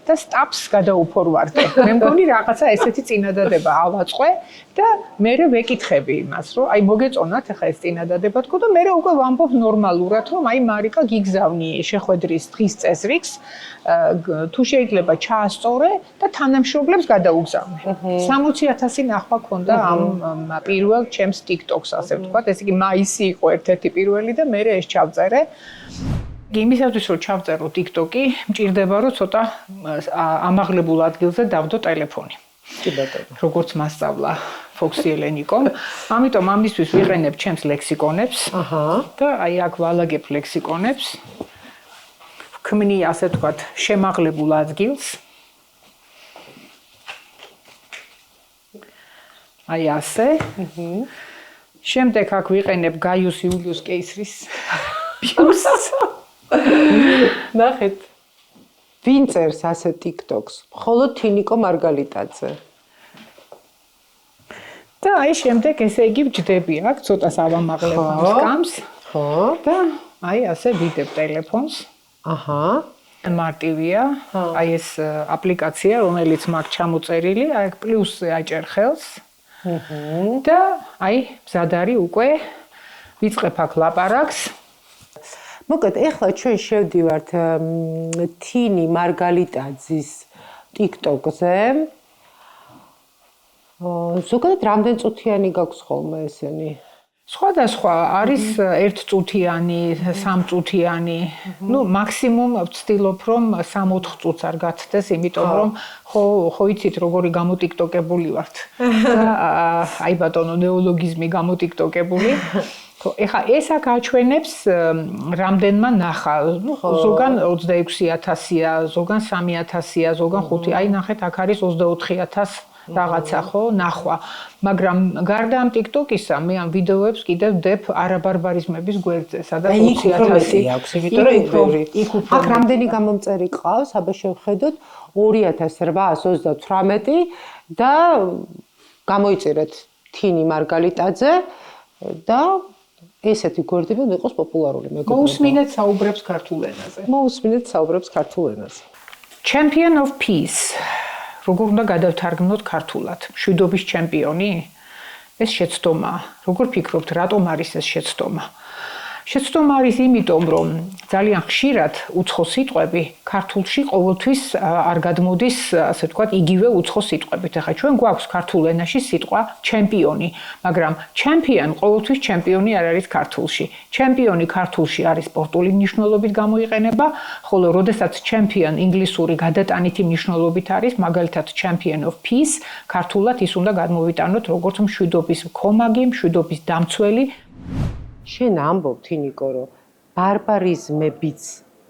და სტაპს გადაუფორვარდე. მე მგონი რაღაცა ესეთი წინადადება ავაწყე და მე ვეკითხები იმას, რომ აი მოგეწონათ ახლა ეს წინადადება თქო და მე უკვე ვამბობ ნორმალურად, რომ აი მარიკა გიგზავნი შეხვედრის დღის წესრიგს თუ შეიძლება ჩაასწორე და თანამშრომლებს გადაუგზავნე. 60,000 ნახვა ქონდა ამ პირველ ჩემს TikTok-ს, ასე ვთქვათ, ესე იგი მაისი იყო ერთ-ერთი პირველი და მე ეს ჩავწერე. იმისათვის რომ ჩავწერო TikTok-ი, მჭირდება რომ ცოტა ამაღლებულ ადგილზე დავდო ტელეფონი. კი ბატონო. როგორც მასწავლა ფოქსი ელენიკომ, ამიტომ ამისთვის ვიყენებ ჩემს ლექსიკონებს. და აი აქ ვალაგებ ლექსიკონებს. ვქმნი ასე ვთქვათ შემაღლებულ ადგილს. აი ასე. შემდეგ აქ ვიყენებ გაიუს იულიუს კეისრის ბიუსტს. ნახეთ. ვინ წერს ასე TikTok-ს? მხოლოდ თინიკო მარგალიტაძე. და აი შემდეგ ესე იგი ვჯდები აქ ცოტა სავამაღლებო სკამს. ხო. და აი ასე ვიდებ ტელეფონს. აჰა. მარტივია. აი ეს აპლიკაცია, რომელიც მაქვს ჩამოწერილი, აი პლუსზე აჭერ ხელს. და აი მზად არის უკვე ვიწყებ აქ ლაპარაკს. მოკლედ, ეხლა ჩვენ შევდივართ თინი მარგალიტაძის TikTok-ზე. ზოგადად რამდენ წუთიანი გაქვს ხოლმე ესენი? სხვადასხვა არის 1 წუთიანი, 3 წუთიანი. ნუ მაქსიმუმ ვცდილობ რომ 3-4 წუთს არ გათდეს, იმიტომ რომ ხო იცით როგორი გამოტიქტოკებული ვართ. და აი ბატონო ნეოლოგიზმი გამოტიქტოკებული. ხო, ეხა ეს აქ აჩვენებს რამდენმა ნახა. ნუ ზოგან 26,000-ია, ზოგან 3,000-ია, ზოგან 5. აი ნახეთ, აქ არის 24,000 რაღაცა ხო, ნახვა. მაგრამ გარდა ამ TikTok-ისა, მე ამ ვიდეოებს კიდევ ვდებ არაბარბარიზმების გვერდზე, სადაც 20,000 აქვს, იმიტომ რომ იქ ბევრი. აქ რამდენი გამომწერი ყავს, აბა შევხედოთ 2828 და გამოიწერეთ თინი მარგალიტაძე და ესეთი გვერდები უნდა იყოს პოპულარული მეგობრებო. მოусმინეთ საუბრებს ქართულ ენაზე. მოусმინეთ საუბრებს ქართულ ენაზე. Champion of Peace. როგორ უნდა გადავთარგმნოთ ქართულად? მშვიდობის ჩემპიონი? ეს შეცდომაა. როგორ ფიქრობთ, რატომ არის ეს შეცდომა? შეცდომა არის იმიტომ, რომ ძალიან ხშირად უცხო სიტყვები ქართულში ყოველთვის არ გადმოდის, ასე ვთქვათ, იგივე უცხო სიტყვებით. ახლა ჩვენ გვაქვს ქართულ ენაში სიტყვა ჩემპიონი, მაგრამ ჩემპიონ ყოველთვის ჩემპიონი არ არის ქართულში. ჩემპიონი ქართულში არის სპორტული მნიშვნელობით გამოიყენება, ხოლო როდესაც ჩემპიონ ინგლისური გადატანითი მნიშვნელობით არის, მაგალითად champion of peace, ქართულად ის უნდა გადმოვიტანოთ როგორც მშვიდობის მქომაგი, მშვიდობის დამცველი. შენ ამბობ თინიკო რომ ბარბარიზმებიც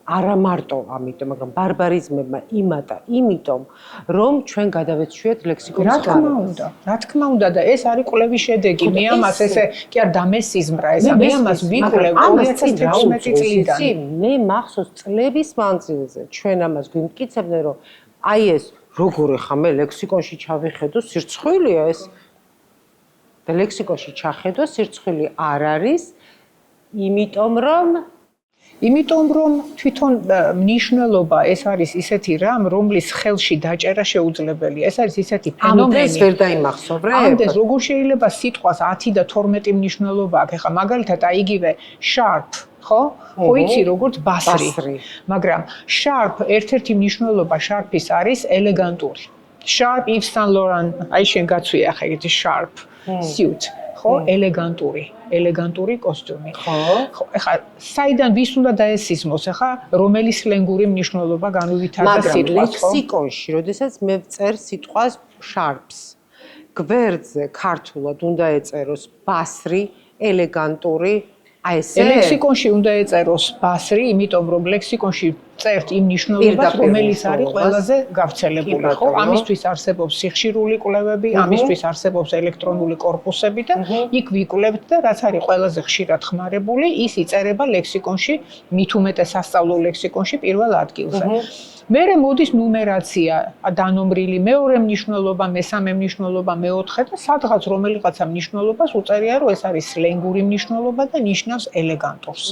არა მარტო ამიტომ, მაგრამ ბარბარიზმებმა იმატა იმიტომ, რომ ჩვენ გადავეცვიეთ ლექსიკონის განვითარებას. რა თქმა უნდა და ეს არის კვლევის შედეგი. მე ამას ესე კი არ დამესიზმრა ეს. მე ამას ვიკვლევ 2016 წლიდან. მე მახსოვს წლების მანძილზე ჩვენ ამას გვიმტკიცებდნენ, რომ აი ეს როგორ ხა მე ლექსიკონში ჩავიხედო, სირცხვილია ეს. და ლექსიკონში ჩახედო, სირცხვილი არ არის. იმიტომ რომ თვითონ მნიშვნელობა ეს არის ისეთი რამ, რომლის ხელში დაჭერა შეუძლებელია. ეს არის ისეთი ფენომენი. ამდენს ვერ დაიმახსოვრე? ამდენს როგორ შეიძლება სიტყვას 10 და 12 მნიშვნელობა აქვს. ეხლა მაგალითად აი იგივე sharp, ხო? ხო იცი როგორც ბასრი. მაგრამ sharp ერთ-ერთი მნიშვნელობა sharp-ის არის ელეგანტური. Sharp Yves Saint Laurent, აი შენ გაცვია ხა ეს sharp suit. ხო, ელეგანტური კოსტიუმი. ხო. ეხლა საიდან ვის უნდა დაესიზმოს, ეხლა რომელი სლენგური მნიშვნელობა განუვითარდა სიტყვას, ხო? ლექსიკონში, როდესაც მე ვწერ სიტყვას sharps, გვერდზე ქართულად უნდა ეწეროს ბასრი, ელეგანტური, აი ესე. ლექსიკონში უნდა ეწეროს ბასრი, იმიტომ რომ ლექსიკონში წერთ იმ მნიშვნელობას, რომელიც არის ყველაზე გავრცელებული, ხო? ამისთვის არსებობს სიხშირული კვლევები, ამისთვის არსებობს ელექტრონული კორპუსები და იქ ვიკვლევთ და რაც არის ყველაზე ხშირად ხმარებული, ის იწერება ლექსიკონში, მით უმეტეს სასწავლო ლექსიკონში პირველ ადგილზე. მერე მოდის ნუმერაცია, დანომრილი, მეორე მნიშვნელობა, მესამე მნიშვნელობა, მეოთხე და სადღაც რომელიღაცა მნიშვნელობას უწერია, რომ ეს არის სლენგური მნიშვნელობა და ნიშნავს ელეგანტურს.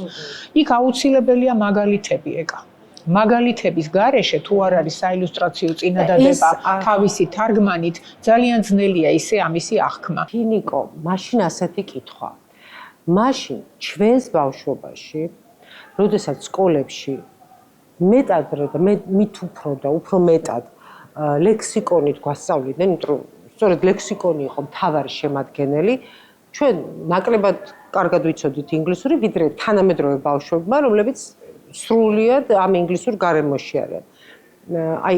იქ აუცილებელია მაგალითები ეკა. მაგალითების გარეშე თუ არ არის საილუსტრაციო წინადადება თავისი თარგმანით, ძალიან ძნელია ისე ამისი აღქმა. ნიკო, მაშინ ასეთი კითხვა. მაშინ ჩვენს ბავშვობაში, როდესაც სკოლებში მეტად და მით უფრო და უფრო მეტად ლექსიკონით გვასწავლიდნენ, იმიტომ რომ სწორედ ლექსიკონი იყო მთავარი შემადგენელი, ჩვენ ნაკლებად კარგად ვიცოდით ინგლისური, ვიდრე თანამედროვე ბავშვებმა, რომლებიც სრულიად ამ ინგლისურ გარემოში არიან. აი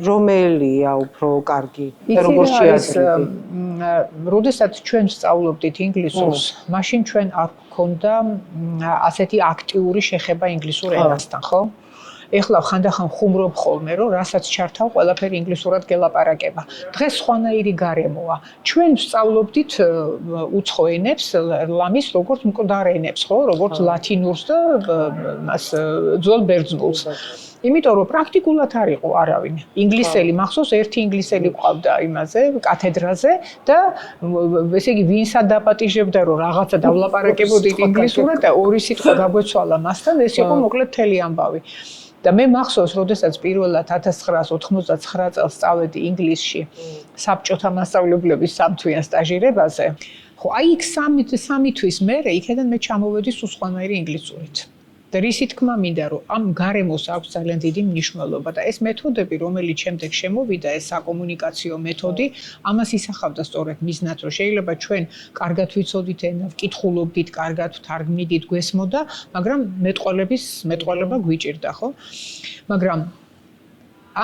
რომელია უფრო კარგი და როგორ შეაძლევთ? როდესაც ჩვენ ვსწავლობდით ინგლისურს, მაშინ ჩვენ არ გვქონდა ასეთი აქტიური შეხება ინგლისურ ენასთან, ხო? ეხლა ხანდახან ხუმრობ ხოლმე, რომ რასაც ჩართავ, ყველაფერი ინგლისურად გელაპარაკება. დღეს სხვანაირი გარემოა. ჩვენ ვსწავლობდით უცხო ენებს, ლამის როგორც მკვდარ ენებს, ხო? როგორც ლათინურს და მას ძველ ბერძნულს. იმიტომ რომ პრაქტიკულად არ იყო არავინ. ინგლისელი მახსოვს, ერთი ინგლისელი ყავდა იმაზე, კათედრაზე და ესე იგი ვინსა დაპატიჟებდა რომ რაღაცა დავლაპარაკებოდით ინგლისურად და ორი სიტყვა გაგვეცვალა მასთან, ეს იყო მოკლედ მთელი ამბავი. და მე მახსოვს, როდესაც პირველად 1989 წელს სწავლედი ინგლისში საბჭოთა მასწავლებლების სამთვიან სტაჟირებაზე, ხო, აი იქ სამი თვის მერე იქიდან მე ჩამოვედი სულ სხვანაირი ინგლისურით. და რისი თქმა მინდა, რომ ამ გარემოს აქვს ძალიან დიდი მნიშვნელობა და ეს მეთოდები, რომელიც შემდეგ შემოვიდა, ეს საკომუნიკაციო მეთოდი, ამას ისახავდა სწორედ მიზნად, რომ შეიძლება ჩვენ კარგად ვიცოდით ენა, ვკითხულობდით, კარგად ვთარგმნიდით, გვესმოდა, მაგრამ მეტყველება გვიჭირდა, ხო? მაგრამ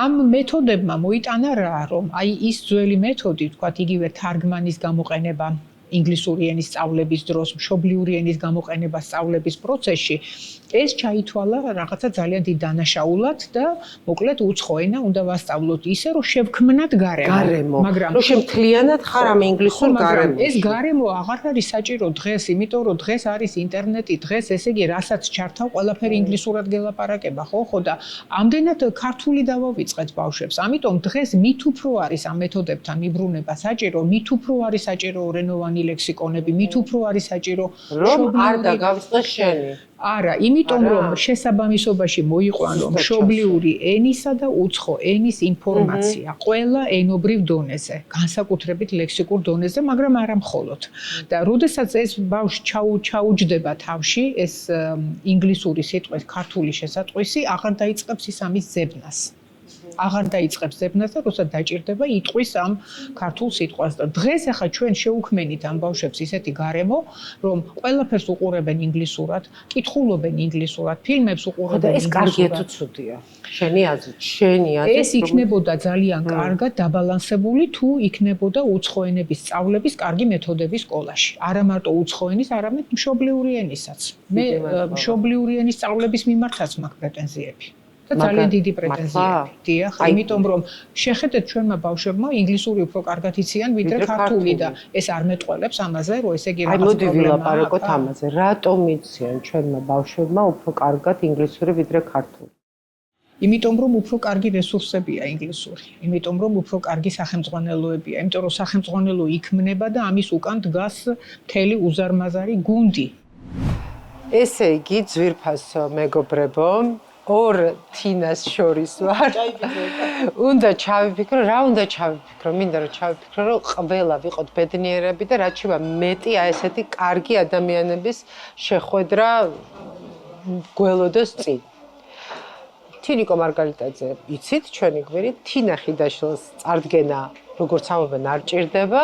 ამ მეთოდებმა მოიტანა რა, რომ აი ის ძველი მეთოდი, თქვათ იგივე თარგმანის გამოყენება ინგლისური ენის სწავლების დროს, მშობლიური ენის გამოყენება სწავლების პროცესში, ეს ჩაითვალა რაღაცა ძალიან დიდ დანაშაულად და მოკლედ უცხო ენა უნდა ვასწავლოთ ისე, რომ შევქმნათ გარემო. მაგრამ რომ შემთლიანად ხარ ამ ინგლისურ გარემოში. ეს გარემო აღარ არის საჭირო დღეს, იმიტომ რომ დღეს არის ინტერნეტი, დღეს ესე იგი რასაც ჩართავ, ყველაფერი ინგლისურად გელაპარაკება, ხო და ამდენად ქართული დავავიწყეთ ბავშვებს. ამიტომ დღეს მით უფრო არის ამ მეთოდებთან მიბრუნება საჭირო, მით უფრო არის საჭირო რენოვანი ლექსიკონები, მით უფრო არის საჭირო რომ არ დაგავიწყე შენი. არა, იმიტომ რომ შესაბამისობაში მოიყვანო მშობლიური ენისა და უცხო ენის ინფორმაცია ყველა ენობრივ დონეზე, განსაკუთრებით ლექსიკურ დონეზე, მაგრამ არა მხოლოდ. და როდესაც ეს ბავშვი ჩაუჯდება თავში, ეს ინგლისური სიტყვის ქართული შესატყვისი აღარ დაიწყებს ის ამის ზებნას. აღარ დაიწყებს ზებნას და როცა დაჭირდება იტყვის ამ ქართულ სიტყვას და დღეს ახლა ჩვენ შევუქმენით ამ ბავშვებს ისეთი გარემო, რომ ყველაფერს უყურებენ ინგლისურად, კითხულობენ ინგლისურად, ფილმებს უყურებენ ინგლისურად. ეს კარგია თუ ცუდია? შენი აზრით, ეს იქნებოდა ძალიან კარგად დაბალანსებული თუ იქნებოდა უცხო ენების სწავლების კარგი მეთოდები სკოლაში. არა მარტო უცხო ენის, არამედ მშობლიური ენისაც. მე მშობლიური ენის სწავლების მიმართაც მაქვს პრეტენზიები. ძალიან დიდი პრეტენზიები. დიახ, იმიტომ რომ შეხედეთ ჩვენმა ბავშვებმა ინგლისური უფრო კარგად იციან ვიდრე ქართული და ეს არ მეტყველებს ამაზე, რომ ესე იგი რაღაც პრობლემა. აი მოდი ვილაპარაკოთ ამაზე. რატომ იციან ჩვენმა ბავშვებმა უფრო კარგად ინგლისური ვიდრე ქართული? იმიტომ რომ უფრო კარგი რესურსებია ინგლისური. იმიტომ რომ უფრო კარგი სახელმძღვანელოებია. იმიტომ რომ სახელმძღვანელო იქმნება და ამის უკან დგას მთელი უზარმაზარი გუნდი. ესე იგი, ძვირფასო მეგობრებო, ორ თინას შორის ვარ. უნდა ჩავიფიქრო, რა უნდა ჩავიფიქრო? მინდა რომ ჩავიფიქრო, რომ ყველა ვიყოთ ბედნიერები და რაც შევა მეტი აი ესეთი კარგი ადამიანების შეხვედრა გველოდოს წინ. თინიკო მარგალიტაძე, იცით ჩვენი გვერდით, თინა ხიდაშვილის წარდგენა, როგორც ამობენ, არ ჭირდება.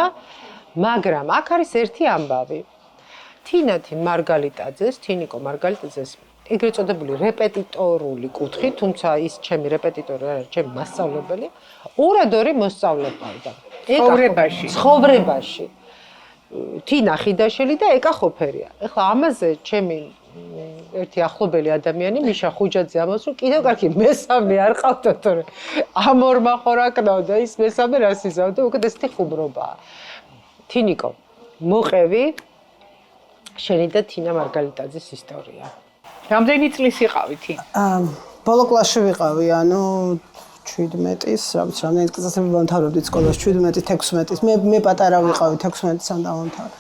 მაგრამ აქ არის ერთი ამბავი. თინათი მარგალიტაძეს, თინიკო მარგალიტაძეს ეგრეთ წოდებული რეპეტიტორული კუთხით, თუმცა ის ჩემი რეპეტიტორი არ არის, ჩემი მასწავლებელი, ორადორი მოსწავლეყავდა. ცხოვრებაში. თინა ხიდაშელი და ეკა ხოფერია. ეხლა ამაზე ჩემი ერთი ახლობელი ადამიანი მიშა ხუჯაძე ამას რომ კიდევ კარგი მესამე არ ყავდა თორე ამ ორმა ხორაკნავდა ის მესამე რას იზავდა უკეთ ესეთი ხუმრობაა. თინიკო, მოყევი შენი და თინა მარგალიტაძის ისტორია. რამდენი წლის იყავით? ბოლო კლასში ვიყავი, ანუ 17-ის, რამდენი წელს დავამთავრებდი სკოლას, 17-16-ის. მე პატარა ვიყავი, 16-თან დავამთავრე.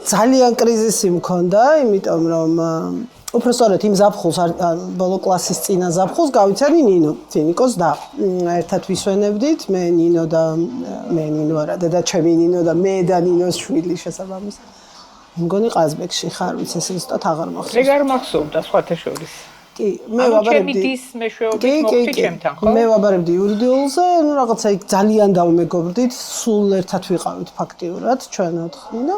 ძალიან კრიზისი მქონდა, იმიტომ რომ უბრალოდ იმ ზაფხულს, ბოლო კლასის წინა ზაფხულს გავიცანი ნინო, თინიკოს და ერთად ვისვენებდით, მე ნინო და მე ნინო არა, და ჩემი ნინო და მე და ნინოს შვილი შესაბამისად. მგონი ყაზბეგში ხარ, ვიცი ეს ზუსტად აღარ მახსოვს. ეგ არ მახსოვდა სხვათა შორის. კი, მე ვაბარებდი. ჩემი დის მეშვეობით მოხდი ჩემთან, ხო? მე ვაბარებდი იურიდიულზე, ну რაღაცა იქ ძალიან დავმეგობრდით, სულ ერთად ვიყავით ფაქტიურად, ჩვენ ოთხი და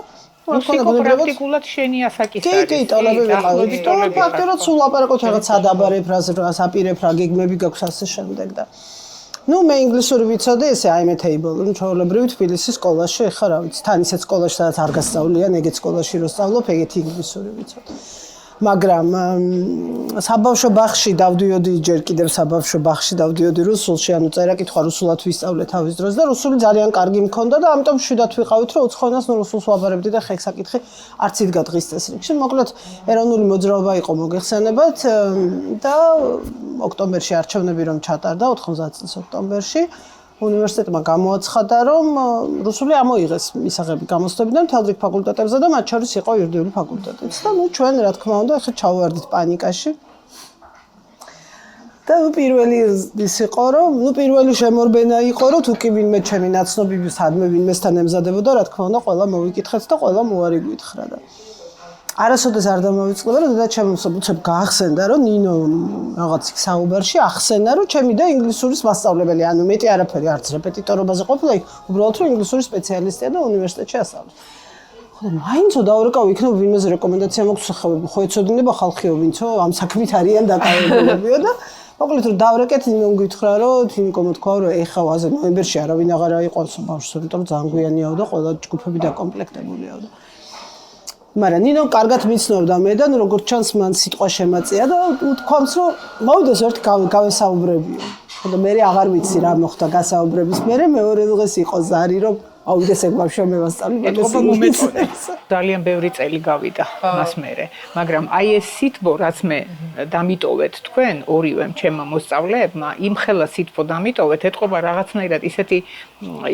პრაქტიკულად შენი ასაკის არის. კი, ტოლები ვიყავით. ფაქტიურად სულ ლაპარაკობთ რაღაც სადაბარე ფრაზებს, რაღაც აპირე ფრა გეგმები გაქვს ასე შემდეგ და ну მე ინგლისური ვიცოდი, ესე აიმეთეიბლ, ჩვეულებრივ თბილისის სკოლაში, ხა რა ვიცი, თან ისეთ სკოლაში სადაც არ გასწავლიან, ეგეთ სკოლაში რო სწავლობ, ეგეთი ინგლისური ვიცოდი. მაგრამ საბავშვო ბაღში დავდიოდი, ჯერ კიდევ საბავშვო ბაღში დავდიოდი რუსულში, ანუ წერა-კითხვა რუსულად ვისწავლე თავის დროს და რუსული ძალიან კარგი მქონდა და ამიტომ შვიდად ვიყავით, რომ უცხოენას რუსულს ვაბარებდი და ხექსაკითხი არც იდგა დღის წესრიგში. მოკლედ, ეროვნული მოძრაობა იყო მოგეხსენებათ და ოქტომბერში არჩევნები რომ ჩატარდა 90 წლის ოქტომბერში უნივერსიტეტმა გამოაცხადა, რომ რუსული ამოიღეს მისაღები გამოსვლებიდან მთელ რიგ ფაკულტეტებზე და მათ შორის იყო იურიდიული ფაკულტეტიც. და ნუ ჩვენ რა თქმა უნდა ახლა ჩავვარდით პანიკაში. და პირველი ის იყო, რომ პირველი შემორბენა იყო, რომ თუ კი ვინმე ჩემი ნაცნობი სადმე ვინმესთან ემზადებოდა, რა თქმა უნდა, ყველა მოვიკითხეთ და ყველა მოარი გვითხრა და არასოდეს არ დამოვიწყდება, რომ და ჩემს უცებ გაახსენდა, რომ ნინო რაღაც იქ საუბარში ახსენა, რომ ჩემი და ინგლისურის მასწავლებელი, ანუ მეტი არაფერი არც რეპეტიტორობაზე ყოფილა, უბრალოდ რომ ინგლისურის სპეციალისტია და უნივერსიტეტში ასწავლის. ხო და მაინცო დავრეკავ იქნებ ვინმეზე რეკომენდაცია მაქვს, ხო ეცოდინება ხალხიო, ვინცო ამ საქმით არიან დაკავებულებიო და მოკლედ რომ დავრეკეთ, ნინომ გითხრა, რომ თინიკო მოთქვა, რომ ეხა ვაზე ნოემბერში არავინ აღარ აიყვანს ბავშვს, იმიტომ რომ ძალიან გვიანიაო და ყველა ჯგუფები დაკომპლექტებულია და მაგრამ ნინო კარგად მიცნობდა მე და როგორც ჩანს მან სიტყვა შემაწია და უთქვამს რომ მოვიდეს ერთი გავესაუბრებიო. ხო და მე აღარ ვიცი რა მოხდა გასაუბრების მერე მეორე დღეს იყო ზარი რომ ავიდეს ეგ ბავშვი მე ვასწავლი. ეთქობა მომეწონეს. ძალიან ბევრი წელი გავიდა მას მერე, მაგრამ აი ეს სიტყვა რაც მე დამიტოვეთ თქვენ ორივემ ჩემმა მოსწავლეებმა, იმ ხელა სიტყვა დამიტოვეთ, ეთქობა რაღაცნაირად ისეთი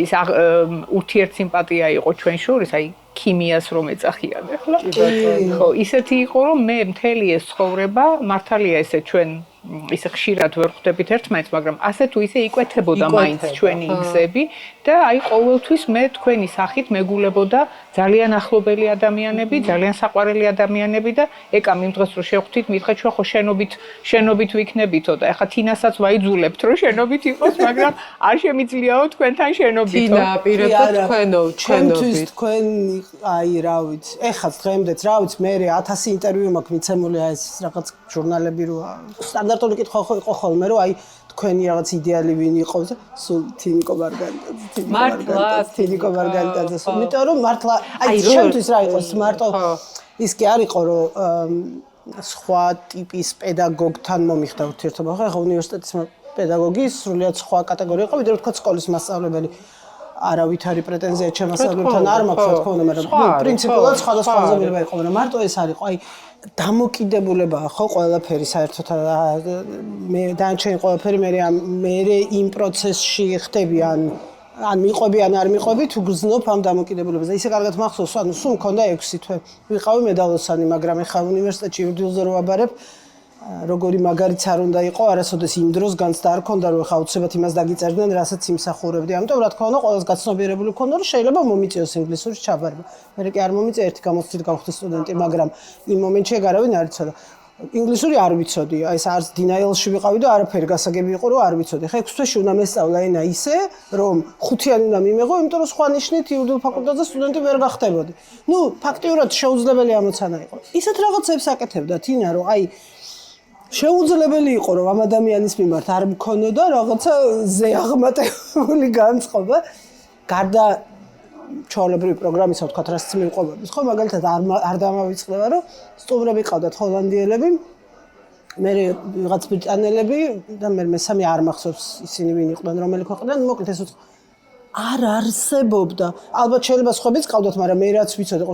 ის ურთიერთსიმპათია იყო ჩვენ შორის, აი ქიმიას რომ ეძახიან ახლა. ხო, ისეთი იყო რომ მე მთელი ეს ცხოვრება მართალია ესე ჩვენ ისე ხშირად ვერ ხვდებით ერთმანეთს, მაგრამ ასე თუ ისე იკვეთებოდა მაინც ჩვენი გზები და აი ყოველთვის მე თქვენი სახით მეგულებოდა ძალიან ახლობელი ადამიანები, ძალიან საყვარელი ადამიანები და ეკამ იმ დღეს რომ შევხვდით, მითხრა ჩვენ ხო შენობით ვიქნებითო და ეხლა თინასაც ვაიძულებთ რომ შენობით იყოს, მაგრამ არ შემიძლიაო თქვენთან შენობითო. თინა პირადად თქვენო, ჩვენთვის თქვენ აი რა ვიცი, ეხლა დღემდეც რა ვიცი, მე 1000 ინტერვიუ მაქვს მიცემული აი ეს რაღაც ჟურნალები რო სტანდარტული კითხვა იყო ხოლმე რომ აი თქვენი რაღაც იდეალი ვინ იყო და სულ თინიკო მარგალიტაძე სულ იმიტომ რომ მართლა აი ჩემთვის რა იყო მარტო ის კი არ იყო რომ სხვა ტიპის პედაგოგთან მომიხდა ურთიერთობა ხო ახლა უნივერსიტეტის პედაგოგი სრულიად სხვა კატეგორია იყო ვიდრე თქვა სკოლის მასწავლებელი არავით არის პრეტენზია ჩემ მასწავლებელთან არ მაქვს რა თქმა უნდა მაგრამ პრინციპულად სხვადასხვა გზები იყო მაგრამ მარტო ეს არის ხო აი დამოკიდებულებაა ხო ყველაფერი საერთოდ მე დანარჩენი ყველაფერი მე იმ პროცესში ხდები ან მიყვები ან არ მიყვები თუ გზნობ ამ დამოკიდებულებას და ისე კარგად მახსოვს ანუ სულ მქონდა 6 თვე ვიყავი მედალოსანი მაგრამ ეხლა უნივერსიტეტში იურიდიულზე რო ვაბარებ როგორი მაგარიც არ უნდა იყო არასოდეს იმ დროს განცდა არ ქონდა რომ ეხლა უცებად იმას დაგიწერდნენ რასაც იმსახურებდი ამიტომ რა თქმა უნდა ყველას გაცნობიერებული ქონდა რომ შეიძლება მომიწიოს ინგლისურის ჩაბარება მე კი არ მომიწია ერთი გამოცდით გავხდი სტუდენტი მაგრამ იმ მომენტში ეგ არავინ არ იცოდა ინგლისური არ ვიცოდი, აი ეს არც denial-ში ვიყავი და არაფერი გასაგები იყო, რომ არ ვიცოდი. ხა 6 თვეში უნდა მესწავლა ენა ისე, რომ 5-იანი უნდა მიმეღო, იმიტომ რომ სხვა ნიშნით იურიდიულ ფაკულტეტზე სტუდენტი ვერ გახდებოდი. ნუ, ფაქტიურად შეუძლებელი ამოცანა იყო. ისეთ რაღაცებს აკეთებდა თინა, რომ აი შეუძლებელი იყო, რომ ამ ადამიანის მიმართ არ მქონოდა რაღაცა ზეაღმატებული განწყობა. გარდა ჩაოლებრივი პროგრამისა ვთქვათ, რაც მივყვებოდეს, ხო, მაგალითად არ დამავიწყდება, რომ სტუმრები ყავდათ ჰოლანდიელები, მე ვიღაც ბრიტანელები და მე მესამე არ მახსოვს ისინი ვინ იყვნენ, რომელი ქვეყნიდან, მოკლედ ეს არ არსებობდა. ალბათ შეიძლება სხვაებიც ყავდათ, მაგრამ მე რაც ვიცოდი,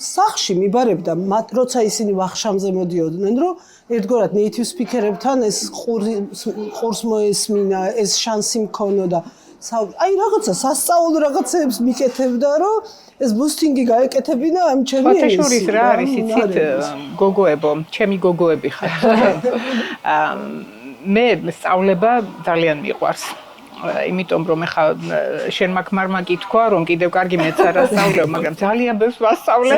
სახლში მიბარებდა, როცა ისინი ვახშამზე მოდიოდნენ, რომ ერთგვარად native speaker-ებთან ეს ყურს მოესმინა, ეს შანსი მქონოდა. აი რაღაცა სასწაულო რაღაცებს მიკეთებდა, რომ ეს ბუსტინგი გაეკეთებინა ამ ჩემი ფათაშურის რა არის იცით გოგოებო, ჩემი გოგოები ხარ. მე სწავლება ძალიან მიყვარს. იმიტომ რომ ეხა შენ მაგ კითხვა რომ კიდევ კარგი მეც არ ასწავლებ, მაგრამ ძალიან ბევრს ვასწავლე.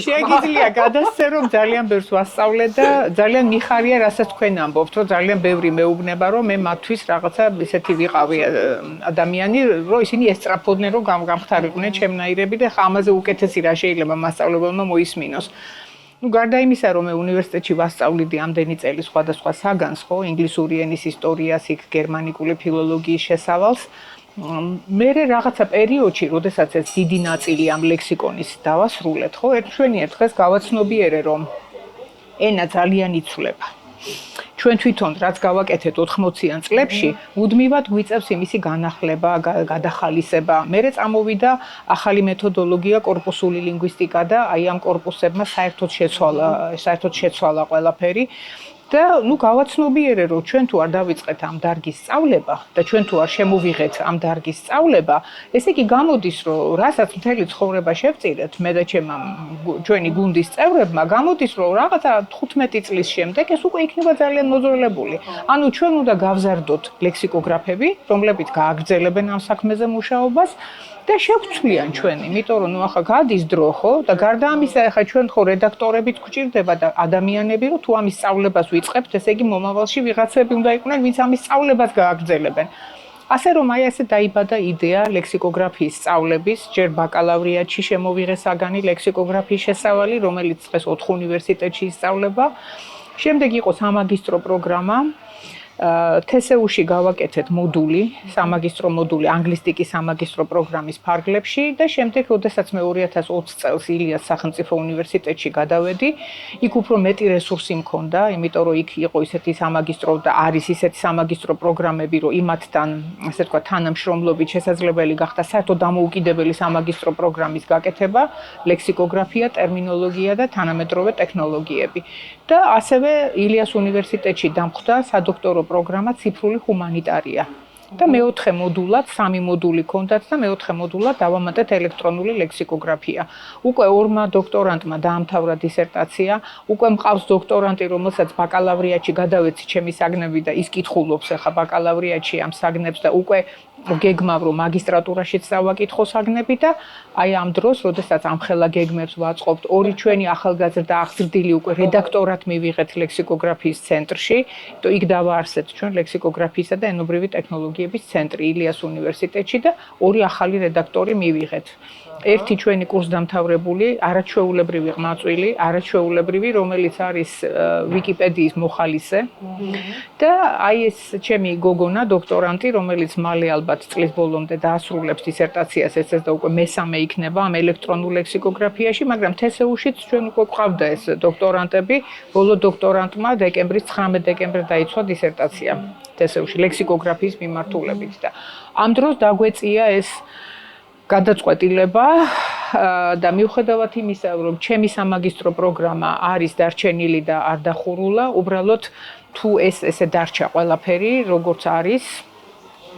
შეგიძლია გადასცე რომ ძალიან ბევრს ვასწავლე და ძალიან მიხარია რასაც თქვენ ამბობთ, რომ ძალიან ბევრი მეუბნება რომ მე მათთვის რაღაცა ისეთი ვიყავი ადამიანი, რომ ისინი ესწრაფოდნენ რომ გამხდარიყვნენ ჩემნაირები და ხა ამაზე უკეთესი რა შეიძლება მასწავლებელმა მოისმინოს. Ну, გარდა იმისა, რომ მე უნივერსიტეტში ვასწავლიდი ამდენი წელი სხვადასხვა საგანს, ხო, ინგლისური ენის ისტორიას, იქ გერმანიკული ფილოლოგიის შესავალს, მე რაღაცა პერიოდში, როდესაც ეს დიდი ნაწილი ამ ლექსიკონის დავასრულეთ, ხო, ჩვენი ერთხელ გავაცნობიერე, რომ ენა ძალიან იცვლება. ჩვენ თვითონ რაც გავაკეთეთ 80-იან წლებში, მუდმივად გვიწევს იმისი განახლება, გადახალისება. მერე წამოვიდა ახალი მეთოდოლოგია, კორპუსული ლინგვისტიკა და აი ამ კორპუსებმა საერთოდ შეცვალა ყველაფერი. და ნუ გავაცნობიერე, რომ ჩვენ თუ არ დავიწყეთ ამ დარგის სწავლება და ჩვენ თუ არ შემოვიღეთ ამ დარგის სწავლება, ესე იგი გამოდის, რომ რასაც მთელი ცხოვრება შევწირეთ, მე და ჩვენი გუნდის წევრებმა, გამოდის, რომ რაღაცა 15 წლის შემდეგ ეს უკვე იქნება ძალიან მოძველებული. ანუ ჩვენ უნდა გავზარდოთ ლექსიკოგრაფები, რომლებიც გააგრძელებენ ამ საქმეზე მუშაობას და შევცვლიან ჩვენ, იმიტომ რომ ნუ ახლა გადის დრო, ხო? და გარდა ამისა, ახლა ჩვენ ხო რედაქტორებიც გვჭირდება და ადამიანები, რომ თუ ამის სწავლებას ვიწყებთ, ესე იგი მომავალში ვიღაცები უნდა იყვნენ, ვინც ამის სწავლებას გააგრძელებენ. ასე რომ აი ესე დაიბადა იდეა ლექსიკოგრაფიის სწავლების, ჯერ ბაკალავრიატში შემოვიღე საგანი ლექსიკოგრაფიის შესავალი, რომელიც დღეს 4 უნივერსიტეტში ისწავლება. შემდეგ იყო სამაგისტრო პროგრამა. TSU-ში გავაკეთეთ მოდული, სამაგისტრო მოდული ანგლისტიკის სამაგისტრო პროგრამის ფარგლებში და შემდეგ, როდესაც მე 2020 წელს ილიას სახელმწიფო უნივერსიტეტში გადავედი, იქ უფრო მეტი რესურსი მქონდა, იმიტომ რომ იქ იყო ისეთი სამაგისტრო და არის ისეთი სამაგისტრო პროგრამები, რომ იმათთან, ასე თქვა, თანამშრომლობით შესაძლებელი გახდა საერთოდ დამოუკიდებელი სამაგისტრო პროგრამის გაკეთება, ლექსიკოგრაფია, ტერმინოლოგია და თანამედროვე ტექნოლოგიები. და ასევე ილიას უნივერსიტეტში დამხვდა სადოქტორო პროგრამა ციფრული ჰუმანიტარია. და მეოთხე მოდულად, 3 მოდული ჰქონდათ და მეოთხე მოდულად დავამატეთ ელექტრონული ლექსიკოგრაფია. უკვე 2 დოქტორანტმა დაამთავრა დისერტაცია, უკვე მყავს დოქტორანტი, რომელსაც ბაკალავრიატში გადავეცი ჩემი საგნები და ის კითხულობს ახლა ბაკალავრიატში ამ საგნებს და უკვე გეგმავ რომ მაგისტრატურაშიც დავაკითხო საგნები და აი ამ დროს, როდესაც ამხელა გეგმებს ვაწყობთ, 2 ჩვენი ახალგაზრდა აღზრდილი უკვე რედაქტორად მივიღეთ ლექსიკოგრაფიის ცენტრში, და იქ დავაარსეთ ჩვენ ლექსიკოგრაფიისა და ენობრივი ტექნოლოგიების ცენტრი ილიას უნივერსიტეტში და 2 ახალი რედაქტორი მივიღეთ. ერთი ჩვენი კურსდამთავრებული, არაჩვეულებრივი ყმაწვილი, არაჩვეულებრივი, რომელიც არის ვიკიპედიის მოხალისე. და აი ეს ჩემი გოგონა, დოქტორანტი, რომელიც მალე ალბათ წლის ბოლომდე დაასრულებს დისერტაციას, ესეც და უკვე მესამე იქნება ამ ელექტრონულ ლექსიკოგრაფიაში, მაგრამ TSU-შიც ჩვენ უკვე გვყავდა ეს დოქტორანტები. ბოლო დოქტორანტმა დეკემბრის 19 დეკემბერს დაიცვა დისერტაცია TSU-ში ლექსიკოგრაფიის მიმართულებით და ამ დროს დაგვეწია ეს გადაწყვეტილება და მიუხედავად იმისა, რომ ჩემი სამაგისტრო პროგრამა არის დარჩენილი და არ დახურულა, უბრალოდ თუ ესე დარჩა ყველაფერი, როგორც არის,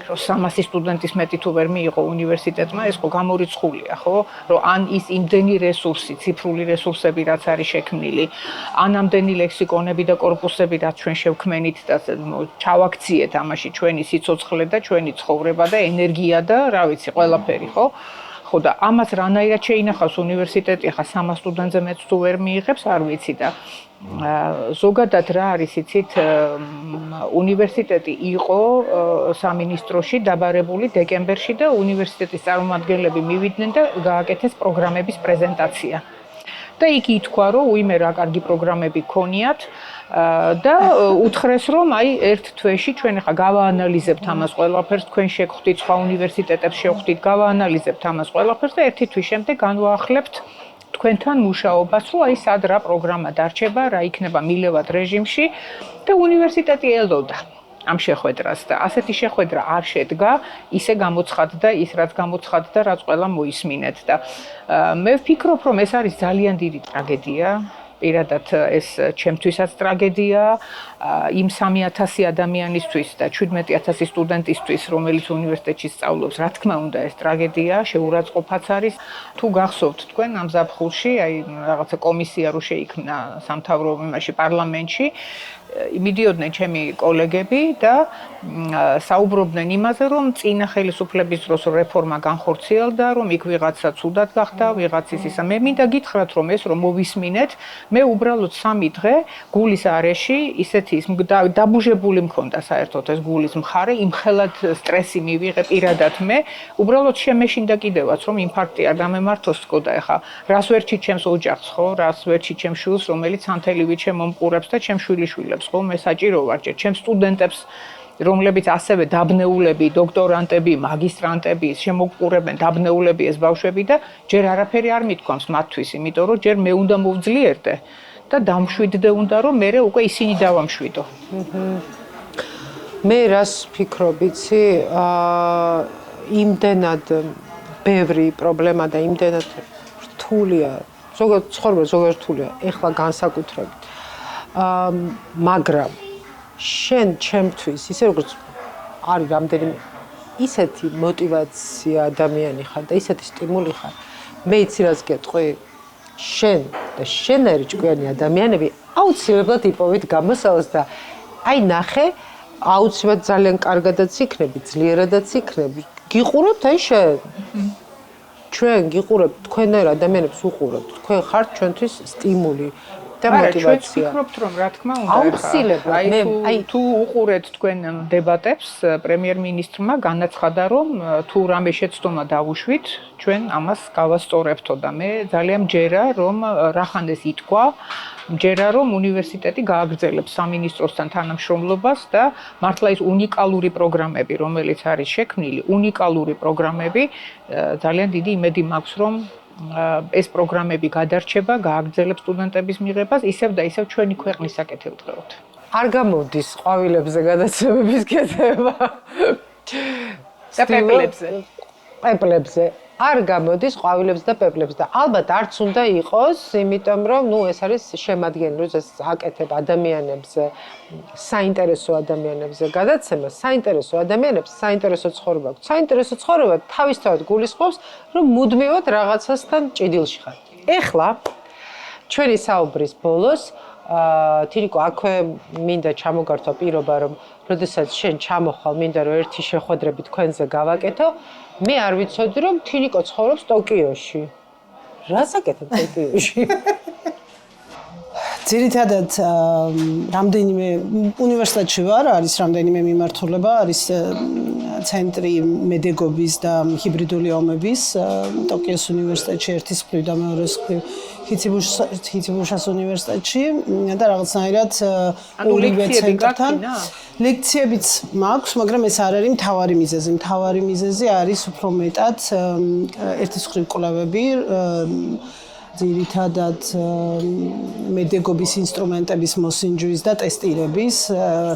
რომ 300 სტუდენტის მეტი თუ ვერ მიიღო უნივერსიტეტმა, ეს ხო გამორიცხულია, ხო? რომ ან ის იმდენი რესურსი, ციფრული რესურსები რაც არის შექმნილი, ან ამდენი ლექსიკონები და კორპუსები რაც ჩვენ შევქმენით და ჩავაქციეთ ამაში ჩვენი სიცოცხლე და ჩვენი ცხოვრება და ენერგია და რა ვიცი, ყველაფერი, ხო? ხო და ამას რანაირად შეინახავს უნივერსიტეტი, ახლა 300 სტუდენტზე მეც თუ ვერ მიიღებს, არ ვიცი და ზოგადად რა არის იცით უნივერსიტეტი იყო სამინისტროში დაბარებული დეკემბერში და უნივერსიტეტის წარმომადგენლები მივიდნენ და გააკეთეს პროგრამების პრეზენტაცია. და იქ ითქვა, რომ უიმე რა კარგი პროგრამები გქონიათ და უთხრეს, რომ აი ერთ თვეში ჩვენ ახლა გავაანალიზებთ ამას ყველაფერს, თქვენ შეგხვდით სხვა უნივერსიტეტებს შევხვდით, გავაანალიზებთ ამას ყველაფერს და ერთი თვის შემდეგ განვაახლებთ თქვენთან მუშაობას, რომ აი სად რა პროგრამა დარჩება, რა იქნება მილევად რეჟიმში და უნივერსიტეტი ელოდა ამ შეხვედრას და ასეთი შეხვედრა არ შედგა, ისე გამოცხადდა ის, რაც გამოცხადდა, რაც ყველა მოისმინეთ და მე ვფიქრობ, რომ ეს არის ძალიან დიდი ტრაგედია. პირადად ეს ჩემთვისაც ტრაგედია, იმ 3000 ადამიანისთვის და 17000 სტუდენტისთვის, რომელიც უნივერსიტეტში სწავლობს, რა თქმა უნდა, ეს ტრაგედია, შეურაცხყოფაც არის. თუ გახსოვთ თქვენ ამ ზაფხულში, აი რაღაცა კომისია რო შეიქმნა სამთავრობო იმაში პარლამენტში, მიდიოდნენ ჩემი კოლეგები და საუბრობდნენ იმაზე, რომ წინა ხელისუფლების დროს რეფორმა განხორციელდა, რომ იქ ვიღაცა ცუდად გახდა, ვიღაცის ისა. მე მინდა გითხრათ, რომ ეს რომ მოვისმინეთ, მე უბრალოდ 3 დღე გულის არეში ისეთი დაბუჟებული მქონდა საერთოდ ეს გულის მხარე, იმხელად სტრესი მივიღე პირადად მე, უბრალოდ შემეშინდა კიდევაც, რომ ინფარქტი არ გამემართოს სკოდა ეხა. რას ვერჩი ჩემს ოჯახს, ხო, რას ვერჩი ჩემს შვილს, რომელიც ანთელივით შემომყურებს და ჩემს შვილიშვილებს. ხო მე საჭირო ვარ ჩემს სტუდენტებს რომლებიც ასევე დაბნეულები, დოქტორანტები, მაგისტრანტები შემოგყურებენ დაბნეულები ეს ბავშვები და ჯერ არაფერი არ მithქვამს მათთვის, იმიტომ რომ ჯერ მე უნდა მოვძლიერდე და დამშვიდდე უნდა რომ მე უკვე ისინი დავამშვიდო. მე რას ვფიქრობ, იცი, იმდენად ბევრი პრობლემა და იმდენად რთულია, ზოგადად ცხოვრება ზოგადად რთულია, ეხლა განსაკუთრებით. მაგრამ შენ ჩემთვის ისე როგორც არის რამდენიმე ისეთი мотиваცია ადამიანი ხარ და ისეთი სტიმული ხარ, მე იცი რას გეტყვი, შენ და შენერი ჭკვიანი ადამიანები აუცილებლად იპოვით გამოსავალს და აი ნახე, აუცილებლად ძალიან კარგადაც იქნები, ძლიერადაც იქნები, გიყურებთ აი შენ. ჩვენ გიყურებთ, თქვენერ ადამიანებს უყურებთ, თქვენ ხართ ჩვენთვის სტიმული. ჩვენ ვფიქრობთ, რომ რა თქმა უნდა, აუცილებლად აი თუ უყურეთ თქვენ დებატებს, პრემიერ-მინისტრმა განაცხადა, რომ თუ რამე შეცდომა დავუშვით, ჩვენ ამას გავასწორებთო და მე ძალიან მჯერა, რომ რახანდეს ითქვა, მჯერა, რომ უნივერსიტეტი გააგრძელებს სამინისტროსთან თანამშრომლობას და მართლა ის უნიკალური პროგრამები, რომელიც არის შექმნილი, უნიკალური პროგრამები, ძალიან დიდი იმედი მაქვს, რომ ეს პროგრამები გადარჩება, გააგრძელებს სტუდენტების მიღებას, ისევ და ისევ ჩვენი ქვეყნის საკეთილდღეოდ. არ გამოდის ყვავილებზე გადაცემების კეთება. და პეპლებზე. პეპლებზე. არ გამოდის ყვავილებზე და პეპლებზე და ალბათ არც უნდა იყოს, იმიტომ რომ ეს არის შემადგენელი, როდესაც აკეთებ ადამიანებზე, საინტერესო ადამიანებზე გადაცემა, საინტერესო ადამიანებს, საინტერესო ცხოვრება აქვს. საინტერესო ცხოვრება თავისთავად გულისხმობს, რომ მუდმივად რაღაცასთან ჭიდილში ხარ. ეხლა ჩვენი საუბრის ბოლოს თინიკო, აქვე მინდა ჩამოგართვა პირობა, რომ როდესაც შენ ჩამოხვალ, მინდა რომ ერთი შეხვედრები თქვენზე გავაკეთო. მე არ ვიცოდი, რომ თინიკო ცხოვრობს ტოკიოში. რას აკეთებ ტოკიოში? ძირითადად რამდენიმე უნივერსიტეტში ვარ, არის რამდენიმე მიმართულება, არის ცენტრი მედეგობის და ჰიბრიდული ომების ტოკიოს უნივერსიტეტში ერთის მხრივ და მეორეს მხრივ ჰიციბუშას უნივერსიტეტში და რაღაცნაირად ორივე ცენტრთან ლექციებიც მაქვს, მაგრამ ეს არ არის მთავარი მიზეზი. მთავარი მიზეზი არის უფრო მეტად ერთის მხრივ კვლევები, ძირითადად მედეგობის ინსტრუმენტების მოსინჯვის და ტესტირების,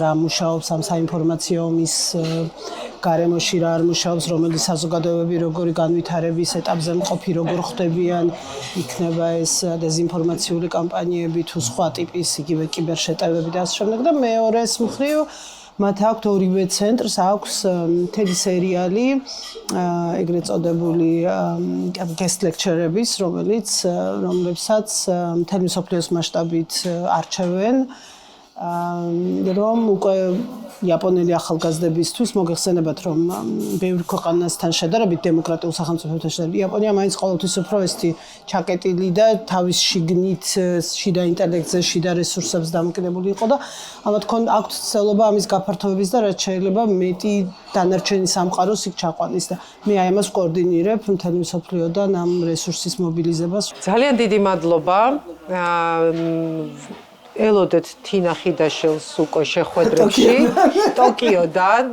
რა მუშაობს ამ საინფორმაციო ომის გარემოში, რა არ მუშაობს, რომელი საზოგადოებები როგორი განვითარების ეტაპზე მყოფი, როგორ ხდებიან, იქნება ეს დეზინფორმაციული კამპანიები თუ სხვა ტიპის იგივე კიბერშეტევები და ასე შემდეგ და მეორეს მხრივ მათ აქვთ ორივე ცენტრს აქვს მთელი სერიალი ეგრეთ წოდებული guest lecture-ების, რომლებსაც მთელი მსოფლიოს მასშტაბით არჩევენ რომ უკვე იაპონელი ახალგაზრდებისთვის მოგეხსენებათ რომ ბევრი ქვეყანასთან შედარებით დემოკრატიულ სახელმწიფოებთან შედარებით იაპონია მაინც ყოველთვის უფრო ესეთი ჩაკეტილი და თავის შიგნით შიდა ინტელექტზე, შიდა რესურსებს დამოკიდებული იყო და ალბათ აქვთ ცდილობა ამის გაფართოების და რაც შეიძლება მეტი დანარჩენი სამყაროს იქ ჩაყვანის და მე აი ამას კოორდინირებ მთელი მსოფლიოდან ამ რესურსის მობილიზებას. ძალიან დიდი მადლობა. ელოდეთ თინა ხიდაშვილს უკვე შეხვედრებში ტოკიოდან.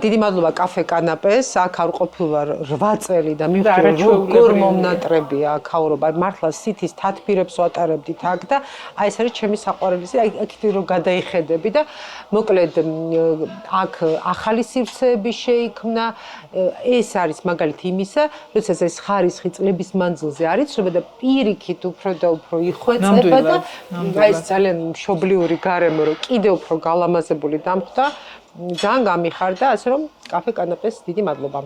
დიდი მადლობა კაფე კანაპეს. აქ არ ყოფილვარ 8 წელი და მივხვდი როგორ მომნატრებია აქაურობა. მართლა სითის თათბირებს ვატარებდით აქ და აი ეს არის ჩემი საყვარელი. აი აქეთ რომ გადაიხედები და მოკლედ აქ ახალი სივრცეები შეიქმნა. ეს არის მაგალითი იმისა, როდესაც ეს ხარისხი წლების მანძილზე არ იცვლება და პირიქით უფრო და უფრო იხვეწება და აი ეს ძალიან მშობლიური გარემო რომ კიდევ უფრო გალამაზებული დამხვდა. ძალიან გამიხარდა, ასე რომ კაფე კანაპეს დიდი მადლობა.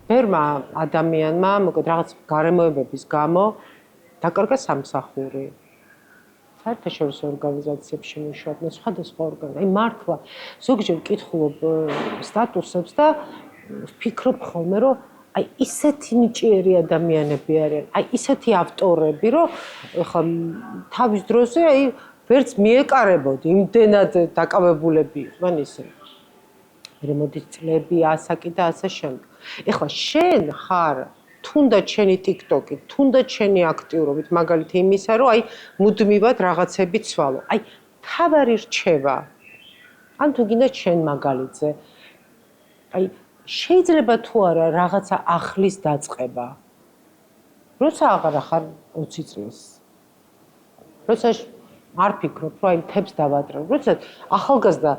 ბერმა ადამიანმა, მოკლედ რაღაც გარემოებების გამო დაკარგა სამსახური. საერთაშორისო ორგანიზაციებში მუშაობდნენ სხვადასხვა ორგანო. აი მართლა ზოგჯერ ვკითხულობ სტატუსებს და ვფიქრობ ხოლმე, რომ აი ისეთი ნიჭიერი ადამიანები არიან, აი ისეთი ავტორები, რომ ეხლა თავის დროზე აი ვერც მიეკარებოდი, იმდენად დაკავებულები იყვნენ ისე. რემოდით წლები, ასაკი და ასე შემდეგ. ეხლა შენ ხარ თუნდაც შენი TikTok-ი, თუნდაც შენი აქტიურობით, მაგალითი იმისა, რომ აი მუდმივად რაღაცები ცვალო. აი თავარი რჩევა. ან თუ გინდა შენ მაგალითზე. აი შეიძლება თუ არა რაღაცა ახლის დაწყება. როცა აღარ ხარ 20 წლის. როცა არ ფიქრობ, რომ აი თებს დავატრევ. როცა ახალგაზრდა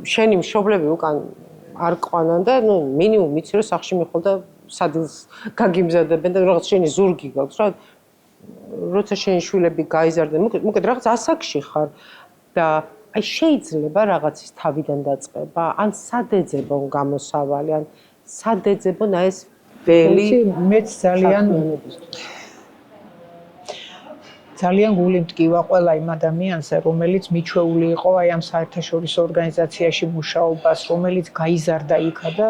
შენი მშობლები უკან არ ყვანან და ნუ მინიმუმ იცი რომ სახში მიხვალ და სადილს გაგიმზადებენ და რაღაც შენი ზურგი გაქვს რა. როცა შენი შვილები გაიზარდნენ, მოკლედ რაღაც ასაკში ხარ და აი შეიძლება რაღაცის თავიდან დაწყება, ან სადეძებო გამოსავალი, ან სადეძებო ეს ველი მეც ძალიან გული მტკივა ყველა იმ ადამიანზე, რომელიც მიჩვეული იყო აი ამ საერთაშორისო ორგანიზაციაში მუშაობას, რომელიც გაიზარდა იქა და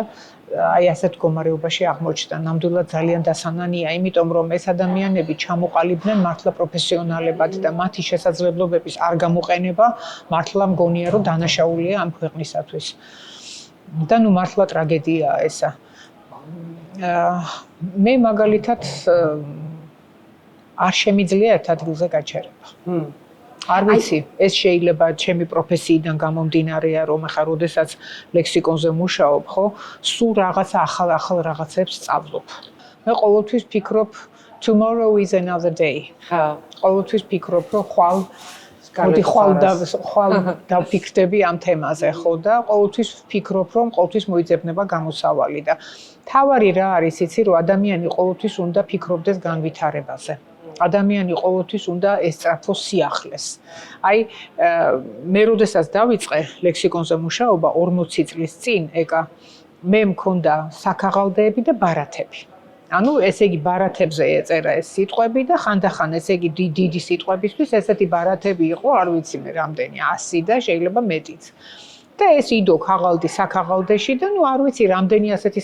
აი ასეთ მდგომარეობაში აღმოჩნდა. ნამდვილად ძალიან დასანანია, იმიტომ რომ ეს ადამიანები ჩამოყალიბდნენ მართლა პროფესიონალებად და მათი შესაძლებლობების არ გამოყენება მართლა მგონია რომ დანაშაულია ამ ქვეყნისათვის. და ნუ მართლა ტრაგედიაა ესა. მე მაგალითად არ შემიძლია ერთ ადგილზე გაჩერება. არ ვიცი, ეს შეიძლება ჩემი პროფესიიდან გამომდინარეა, რომ ახლა როდესაც ლექსიკონზე მუშაობ, ხო, სულ რაღაცა ახალ რაღაცებს სწავლობ. მე ყოველთვის ფიქრობ tomorrow is another day. ყოველთვის ფიქრობ, რომ ხვალ დავფიქრდები ამ თემაზე, ხო და ყოველთვის ვფიქრობ, რომ ყოველთვის მოიძებნება გამოსავალი და თავარი რა არის იცი, რომ ადამიანი ყოველთვის უნდა ფიქრობდეს განვითარებაზე. ადამიანი ყოველთვის უნდა ესწრაფოს სიახლეს. აი მე როდესაც დავიწყე ლექსიკონზე მუშაობა 40 წლის წინ, ეკა მე მქონდა საქაღალდეები და ბარათები. ანუ ესე იგი ბარათებზე ეწერა ეს სიტყვები და ხანდახან ესე იგი დიდი სიტყვებისთვის ესეთი ბარათები იყო, არ ვიცი მე რამდენი 100 და შეიძლება მეტიც. და ეს იდო ქაღალდი საქაღალდეში და ნუ არ ვიცი რამდენი ასეთი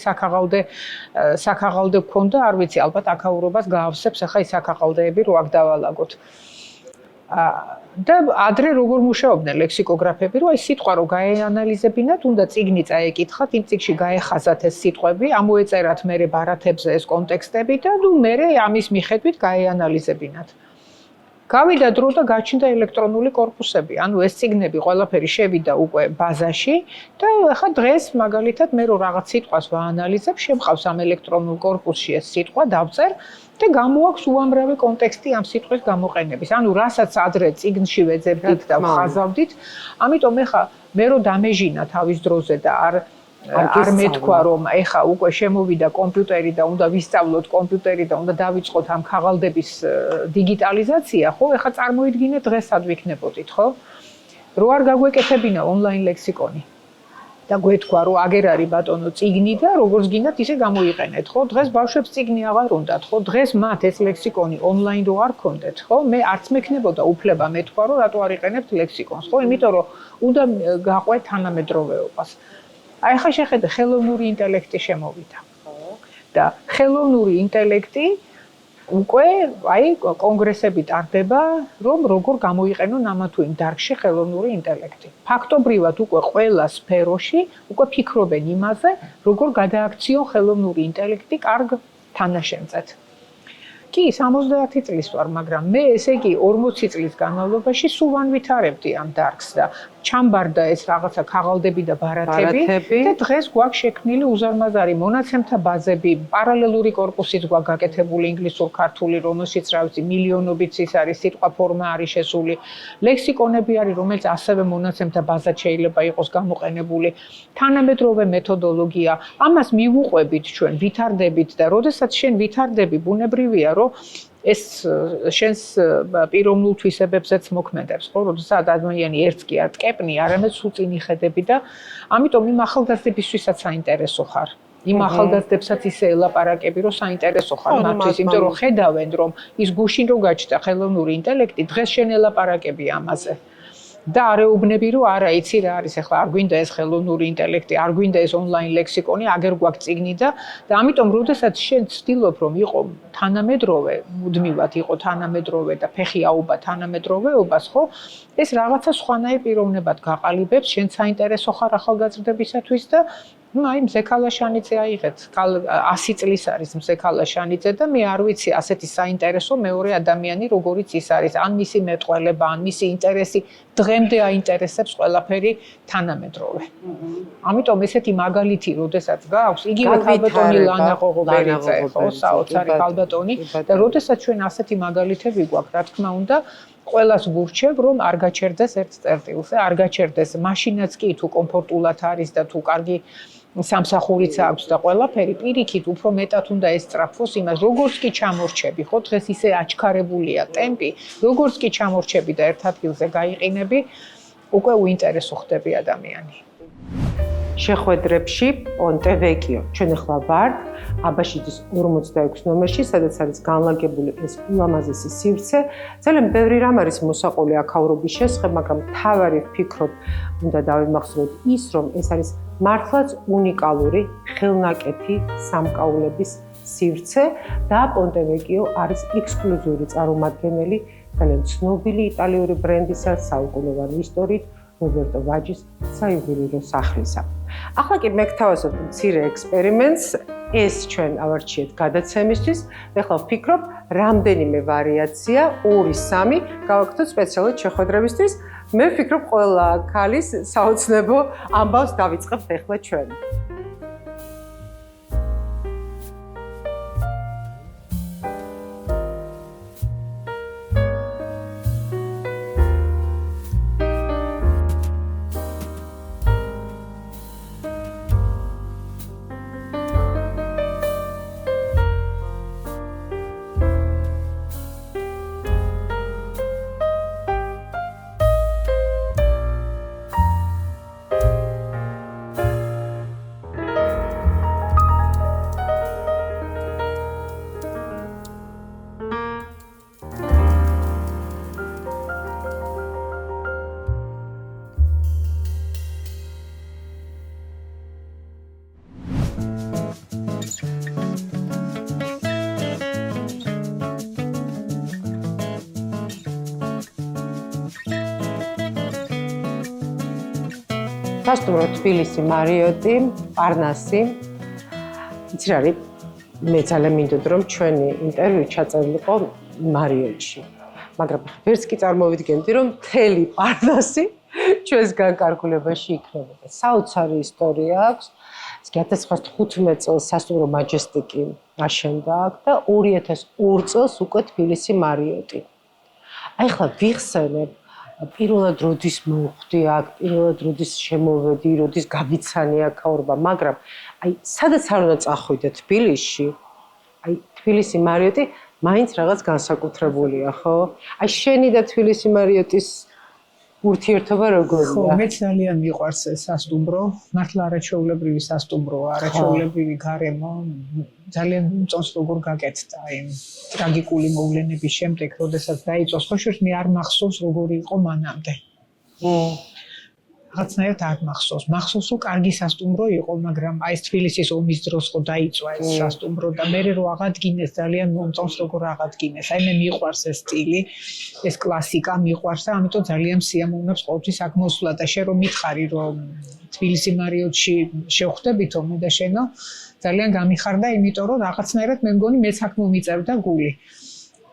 საქაღალდე გქონდა, არ ვიცი ალბათ აქაურობას გაავსებს ახლა ის საქაღალდეები რო აქ დავალაგოთ. და ადრე როგორ მუშაობდნენ ლექსიკოგრაფები, რომ აი სიტყვა რო გაეანალიზებინათ, უნდა წიგნი წაეკითხათ, იმ წიგში გაეხაზათ ეს სიტყვები, ამოეწერათ მერე ბარათებზე ეს კონტექსტები და ნუ მერე ამის მიხედვით გაეანალიზებინათ. გავიდა დრო და გაჩნდა ელექტრონული კორპუსები. ანუ ეს წიგნები ყველაფერი შევიდა უკვე ბაზაში და ახლა დღეს მაგალითად მე რო რაღაც სიტყვას ვაანალიზებ, შემყავს ამ ელექტრონულ კორპუსში ეს სიტყვა, დავწერ და გამოაქვს უამრავი კონტექსტი ამ სიტყვის გამოყენების. ანუ რასაც ადრე წიგნში ვეძებდით და ვხაზავდით, ამიტომ ეხლა მე რო დამეჟინა თავის დროზე და არ მეთქვა რომ ეხა უკვე შემოვიდა კომპიუტერი და უნდა ვისწავლოთ კომპიუტერი და უნდა დავიწყოთ ამ ქაღალდების დიგიტალიზაცია, ხო? ეხა წარმოიდგინეთ დღეს სად ვიქნებოდით, ხო? რო არ გაგვეკეთებინა ონლაინ ლექსიკონი. და გვეთქვა რომ აგერ არის ბატონო წიგნი და როგორც გინდათ ისე გამოიყენეთ ხო დღეს ბავშვებს წიგნი აღარ უნდათ ხო დღეს მათ ეს ლექსიკონი ონლაინ რო არ ქონდეთ ხო მე არც მექნებოდა უფლება მეთქვა რომ რატო არ იყენებთ ლექსიკონს ხო იმიტომ რომ უნდა გაყვეთ თანამედროვეობას აი ხა შეხედე ხელოვნური ინტელექტი შემოვიდა და ხელოვნური ინტელექტი უკვე აი კონგრესები ტარდება რომ როგორ გამოიყენონ ამა თუ იმ დარგში ხელოვნური ინტელექტი. ფაქტობრივად უკვე ყველა სფეროში უკვე ფიქრობენ იმაზე როგორ გადააქციონ ხელოვნური ინტელექტი კარგ თანაშემწედ. კი 70 წლის ვარ, მაგრამ მე ესე იგი 40 წლის განმავლობაში სულ ვანვითარებდი ამ დარგს და ჩამბარდა ეს რაღაცა ქაღალდები და ბარათები და დღეს გვაქვს შექმნილი უზარმაზარი მონაცემთა ბაზები, პარალელური კორპუსიც გვაქვს გაკეთებული ინგლისურ-ქართული, რომელშიც რა ვიცი, მილიონობით ის არის სიტყვა ფორმა არის შესული. ლექსიკონები არის, რომელიც ასევე მონაცემთა ბაზად შეიძლება იყოს გამოყენებული. თანამედროვე მეთოდოლოგია, ამას მივუყვებით ჩვენ, ვითარდებით და როდესაც შენ ვითარდები, ბუნებრივია, რომ ეს შენს პიროვნულ თვისებებზეც მოქმედებს, ხო? როდესაც ადამიანი ერთს კი არ ტკეპნი, არამედ სულ წინ იხედები და ამიტომ იმ ახალგაზრდებისთვისაც საინტერესო ხარ. იმ ახალგაზრდებსაც ისე ელაპარაკები, რომ საინტერესო ხარ მათთვის, იმიტომ რომ ხედავენ, რომ ის გუშინ რო გაჩნდა ხელოვნური ინტელექტი, დღეს შენ ელაპარაკები ამაზე. და არეუბნები რომ არა იცი რა არის ახლა არ გვინდა ეს ხელოვნური ინტელექტი არ გვინდა ეს ონლაინ ლექსიკონი აგერ გვაქვს წიგნი და ამიტომ როდესაც შენ ცდილობ რომ იყო თანამედროვე მუდმივად იყო თანამედროვე და ფეხი აუბა თანამედროვეობას ხო ეს რაღაცა სხვანაირ პიროვნებად გაყალიბებს შენ საინტერესო ხარ ახალგაზრდებისათვის და აი მზე ქალაშანიძე აიღეთ 100 წლის არის მზე ქალაშანიძე და მე არ ვიცი ასეთი საინტერესო მეორე ადამიანი როგორიც ის არის ან მისი მეტყველება ან მისი ინტერესი დღემდე აინტერესებს ყველაფერი თანამედროვე. ამიტომ ესეთი მაგალითი როდესაც გაქვს იგივე ქალბატონი ლანა ყოღობერიძე ხო საოცარი ქალბატონი და როდესაც ჩვენ ასეთი მაგალითები გვაქვს რა თქმა უნდა ყველას ვურჩევ რომ არ გაჩერდეს ერთ წერტილზე არ გაჩერდეს მაშინაც კი თუ კომფორტულად არის და თუ კარგი სამსახურიც აქვს და ყველაფერი პირიქით უფრო მეტად უნდა ესწრაფოს იმას როგორც კი ჩამორჩები ხო დღეს ისე აჩქარებულია ტემპი როგორც კი ჩამორჩები და ერთ ადგილზე გაიყინები უკვე უინტერესო ხდები ადამიანი შეხვედრებში პონტევეკიო ჩვენ ახლა ვართ აბაშიძის 46 ნომერში სადაც არის განლაგებული ეს ულამაზესი სივრცე ძალიან ბევრი რამ არის მოსაყოლი აქაურობის შესახებ მაგრამ თავარი ვფიქრობ უნდა დავიმახსოვროთ ის რომ ეს არის მართლაც უნიკალური ხელნაკეთი სამკაულების სივრცე და პონტევეკიო არის ექსკლუზიური წარმომადგენელი ძალიან ცნობილი იტალიური ბრენდისა საუკუნოვანი ისტორიით რობერტო ვაჯის საიუველირო სახლისა. ახლა კი მე გთავაზობ მცირე ექსპერიმენტს ეს ჩვენ ავარჩიეთ გადაცემისთვის. ეხლა ვფიქრობ რამდენიმე ვარიაცია 2-3 გავაკეთოთ სპეციალურად შეხვედრებისთვის. მე ვფიქრობ ყველა ქალის საოცნებო ამბავს დავიწყებთ ეხლა ჩვენ. სასტუმრო თბილისი მარიოტი, პარნასი. იცი რა არის? მე ძალიან მინდოდა რომ ჩვენი ინტერვიუ ჩაწერილიყო მარიოტში. მაგრამ ვერც კი წარმოვიდგენდი რომ მთელი პარნასი ჩვენს განკარგულებაში იქნებოდა. საოცარი ისტორია აქვს. 1915 წელს სასტუმრო მაჯესტიკი აშენდა აქ და 2002 წელს უკვე თბილისი მარიოტი. აი ხლა ვიხსენებ პირველად როდის მოვხვდი აქ, პირველად როდის შემოვედი, როდის გავიცანი აქაურობა, მაგრამ აი სადაც არ უნდა წახვიდე თბილისში, აი თბილისი მარიოტი მაინც რაღაც განსაკუთრებულია, ხო? აი შენი და თბილისი მარიოტის ურთიერთობა როგორია? ხო, მე ძალიან მიყვარს სასტუმრო, მართლა არაჩვეულებრივი სასტუმროა, არაჩვეულებრივი გარემო. ძალიან მომწონს როგორ გაკეთდა იმ ტრაგიკული მოვლენების შემდეგ, როდესაც დაიწყო. ხოშურს მე არ მახსოვს როგორი იყო მანამდე. რაღაცნაირად არ მახსოვს. მახსოვს რომ კარგი სასტუმრო იყო, მაგრამ აი ეს თბილისის ომის დროს ხო დაიწყო ეს სასტუმრო და მე რო აღადგინეს ძალიან მომწონს როგორ აღადგინეს. აი მე მიყვარს ეს სტილი, ეს კლასიკა მიყვარს და ამიტომ ძალიან სიამოვნებს ყოველთვის აქ მოსვლა და შენ რომ მითხარი რომ თბილისი მარიოტში შევხვდებითო მე და შენო ძალიან გამიხარდა, იმიტომ რომ რაღაცნაირად მე მგონი მეც აქ მომიწევდა გული.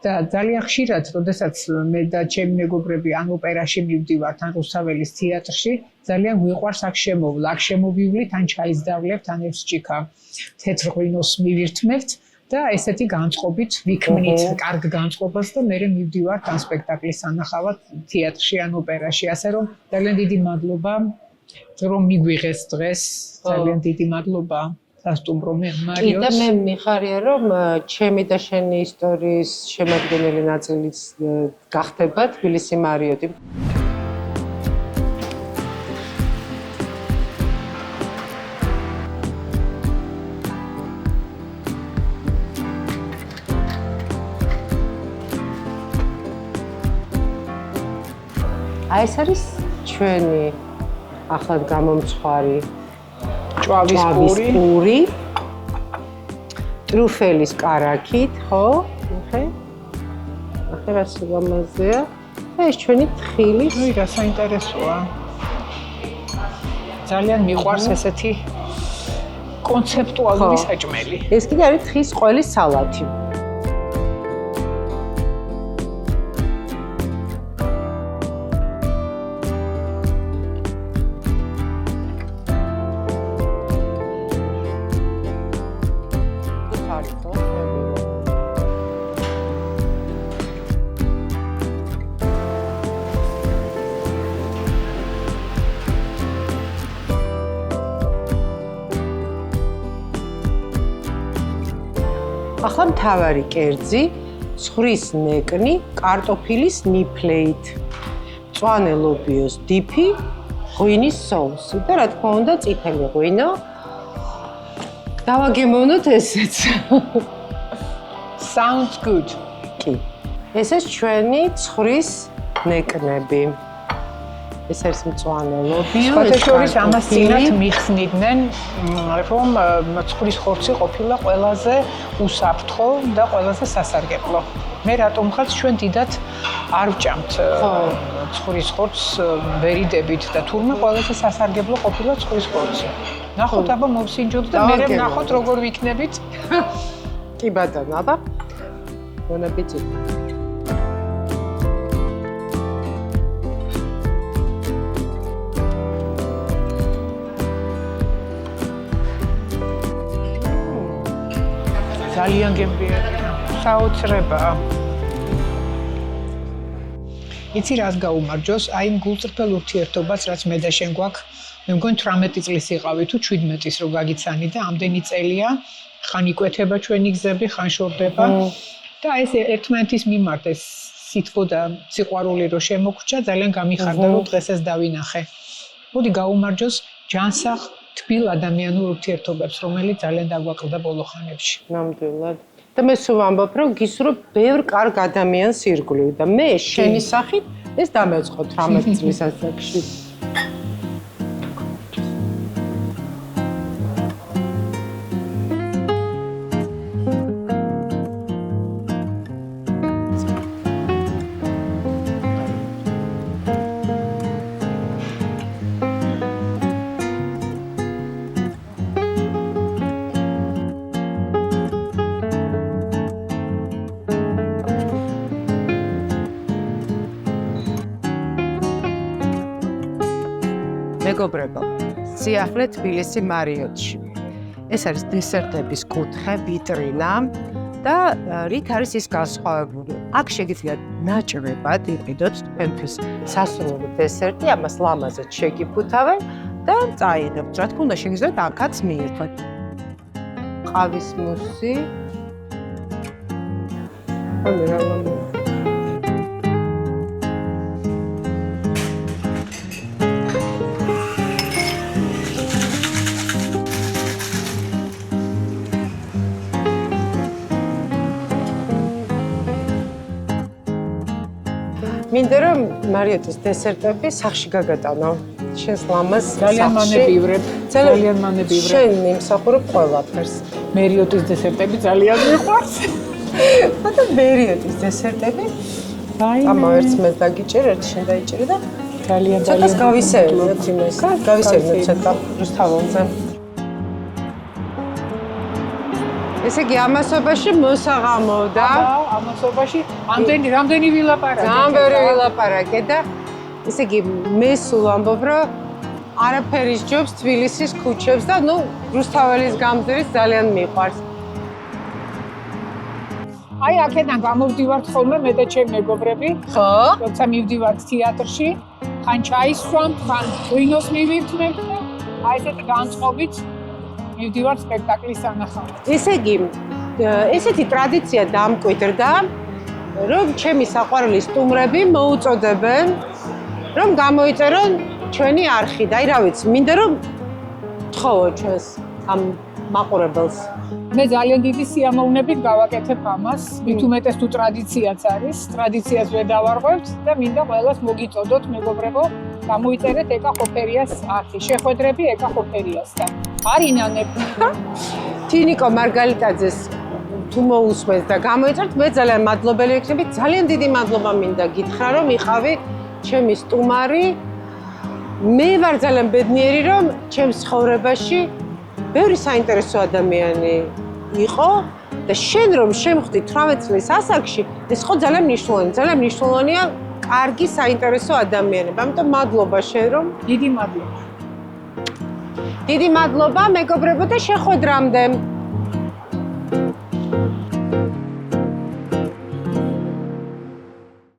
და ძალიან ხშირად, როდესაც მე და ჩემი მეგობრები ან ოპერაში მივდივართ, ან რუსთაველის თეატრში, ძალიან გვიყვარს აქ შემოვლა. აქ შემოვივლით, ან ჩაის დავლევთ, ან ევსჭიქა თეთრ ღვინოს მივირთმევთ და ესეთი განწყობით ვიქმნით კარგ განწყობას და მე მივდივართ ან სპექტაკლის სანახავად თეატრში ან ოპერაში. ასე რომ ძალიან დიდი მადლობა რომ მიგვიღეს დღეს. ძალიან დიდი მადლობა. სასტუმრო მარიოტს. და მე მიხარია რომ ჩემი და შენი ისტორიის შემადგენელი ნაწილიც გახდება თბილისი მარიოტი. აი ეს არის ჩვენი ახლად გამომცხვარი ჭვავის პური, ტრუფელის კარაქით, ხო? ნახე რა სიგამაზეა. და ეს ჩვენი თხილი. ნუ რა საინტერესოა. ძალიან მიყვარს ესეთი კონცეპტუალური საჭმელი. ეს კიდე არის თხის ყველის სალათი. ახლა მთავარი კერძი, ცხრის ნეკნი, კარტოფილის ნიფლეით, მწვანე ლობიოს დიფი, ღვინის соуსი და რა თქმა უნდა წითელი ღვინო. დავაგემოვნოთ ესეც. Sounds good. კი. ესეც ჩვენი ცხრის ნეკნები. ეს არის მწვანე ლობიო. შორის ამას წინათ მიხსნიდნენ, რომ ცხრის ხორცი ყოფილა ყველაზე უსაფრთხო და ყველაზე სასარგებლო. მე რატომ ხარ ჩვენ დიდად არ ვჭამთ ცხრის ხორცს ვერიდებით და თურმე ყველაზე სასარგებლო ყოფილა ცხრის ხორცი. ნახოთ აბა მოვსინჯოთ და მე ვნახოთ როგორ ვიქნებით. კი ბატონო, აბა. ბონაპეტი. ძალიან გემრიელია. საოცრებაა. იცი რას გაუმარჯოს? აი იმ გულწრფელ ურთიერთობას, რაც მე და შენ გვაქვს, მე მგონი 18 წლის იყავი თუ 17-ის რო გაგიცანი და ამდენი წელია, ხან იკვეთება ჩვენი გზები, ხან შორდება. და ეს ერთმანეთის მიმართ ეს სითბო და სიყვარული რო შემოგვრჩა, ძალიან გამიხარდა რომ დღეს ეს დავინახე. მოდი გაუმარჯოს ჯანსაღ თბილ ადამიანურ ურთიერთობებს, რომელიც ძალიან დაგვაკლდა ბოლო ხანებში. ნამდვილად. და მე სულ ვამბობ, რომ გისურვებ ბევრ კარგ ადამიანს ირგვლივ და მე შენი სახით ეს დამეწყო 18 წლის ასაკში. მეგობრებო, სიახლე თბილისი მარიოტში. ეს არის დესერტების კუთხე, ვიტრინა და რით არის ის განსხვავებული. აქ შეგიძლიათ ნაჭრებად იყიდოთ თქვენთვის სასურველი დესერტი, ამას ლამაზად შეგიფუთავენ და წაიღებთ. რა თქმა უნდა, შეგიძლიათ აქაც მიიღოთ. ყავის მუსი. მინდა რომ მარიოტის დესერტები სახში გაგატანო. შენს ლამაზ ძალიან მანებივრებ. ძალიან მანებივრებ. შენ იმსახურებ ყველაფერს. მარიოტის დესერტები ძალიან მიყვარს. მაგრამ მარიოტის დესერტები ამა ერთს მე დაგიჭერ, ერთ შენ დაიჭერე და ძალიან ცოტას გავისეირნოთ იმას. გავისეირნოთ ცოტა რუსთაველზე. ესე იგი ამასობაში მოსაღამო და ამასობაში რამდენი ვილაპარაკე. ძალიან ბევრი ვილაპარაკე და ესე იგი მე სულ ამბობ რომ არაფერი სჯობს თბილისის ქუჩებს და ნუ რუსთაველის გამზირის ძალიან მიყვარს. აი აქედან გამოვდივართ ხოლმე მე და ჩემი მეგობრები. ხო? როცა მივდივართ თეატრში, ხან ჩაისვამთ, ხან ღვინოს მივირთმევთ და აი ესეთ განწყობით მივდივართ სპექტაკლის სანახავად. ესე იგი ესეთი ტრადიცია დამკვიდრდა, რომ ჩემი საყვარელი სტუმრები მოუწოდებენ, რომ გამოიწერონ ჩვენი არხი და აი რა ვიცი, მინდა რომ თხოვო ჩვენს ამ მაყურებელს. მე ძალიან დიდი სიამოვნებით გავაკეთებ ამას. მით უმეტეს თუ ტრადიციაც არის, ტრადიციას ვერ დავარღვევთ და მინდა ყველას მოგიწოდოთ მეგობრებო, გამოიწერეთ ეკა ხოფერიას არხი. შეხვედრები ეკა ხოფერიასთან. არინანებ. თინიკო მარგალიტაძეს თუ მოусმენთ და გამოიწერთ, მე ძალიან მადლობელი ვიქნები. ძალიან დიდი მადლობა მინდა გითხრა, რომ იყავი ჩემი სტუმარი. მე ვარ ძალიან ბედნიერი, რომ ჩემს ცხოვრებაში ბევრი საინტერესო ადამიანი იყო და შენ რომ შემხვდი 18 წლის ასაკში, ეს ხო ძალიან მნიშვნელოვანია. ძალიან მნიშვნელოვანია კარგი საინტერესო ადამიანები. ამიტომ მადლობა შენ რომ დიდი მადლობა. დიდი მადლობა მეგობრებო და შეხვედრამდე.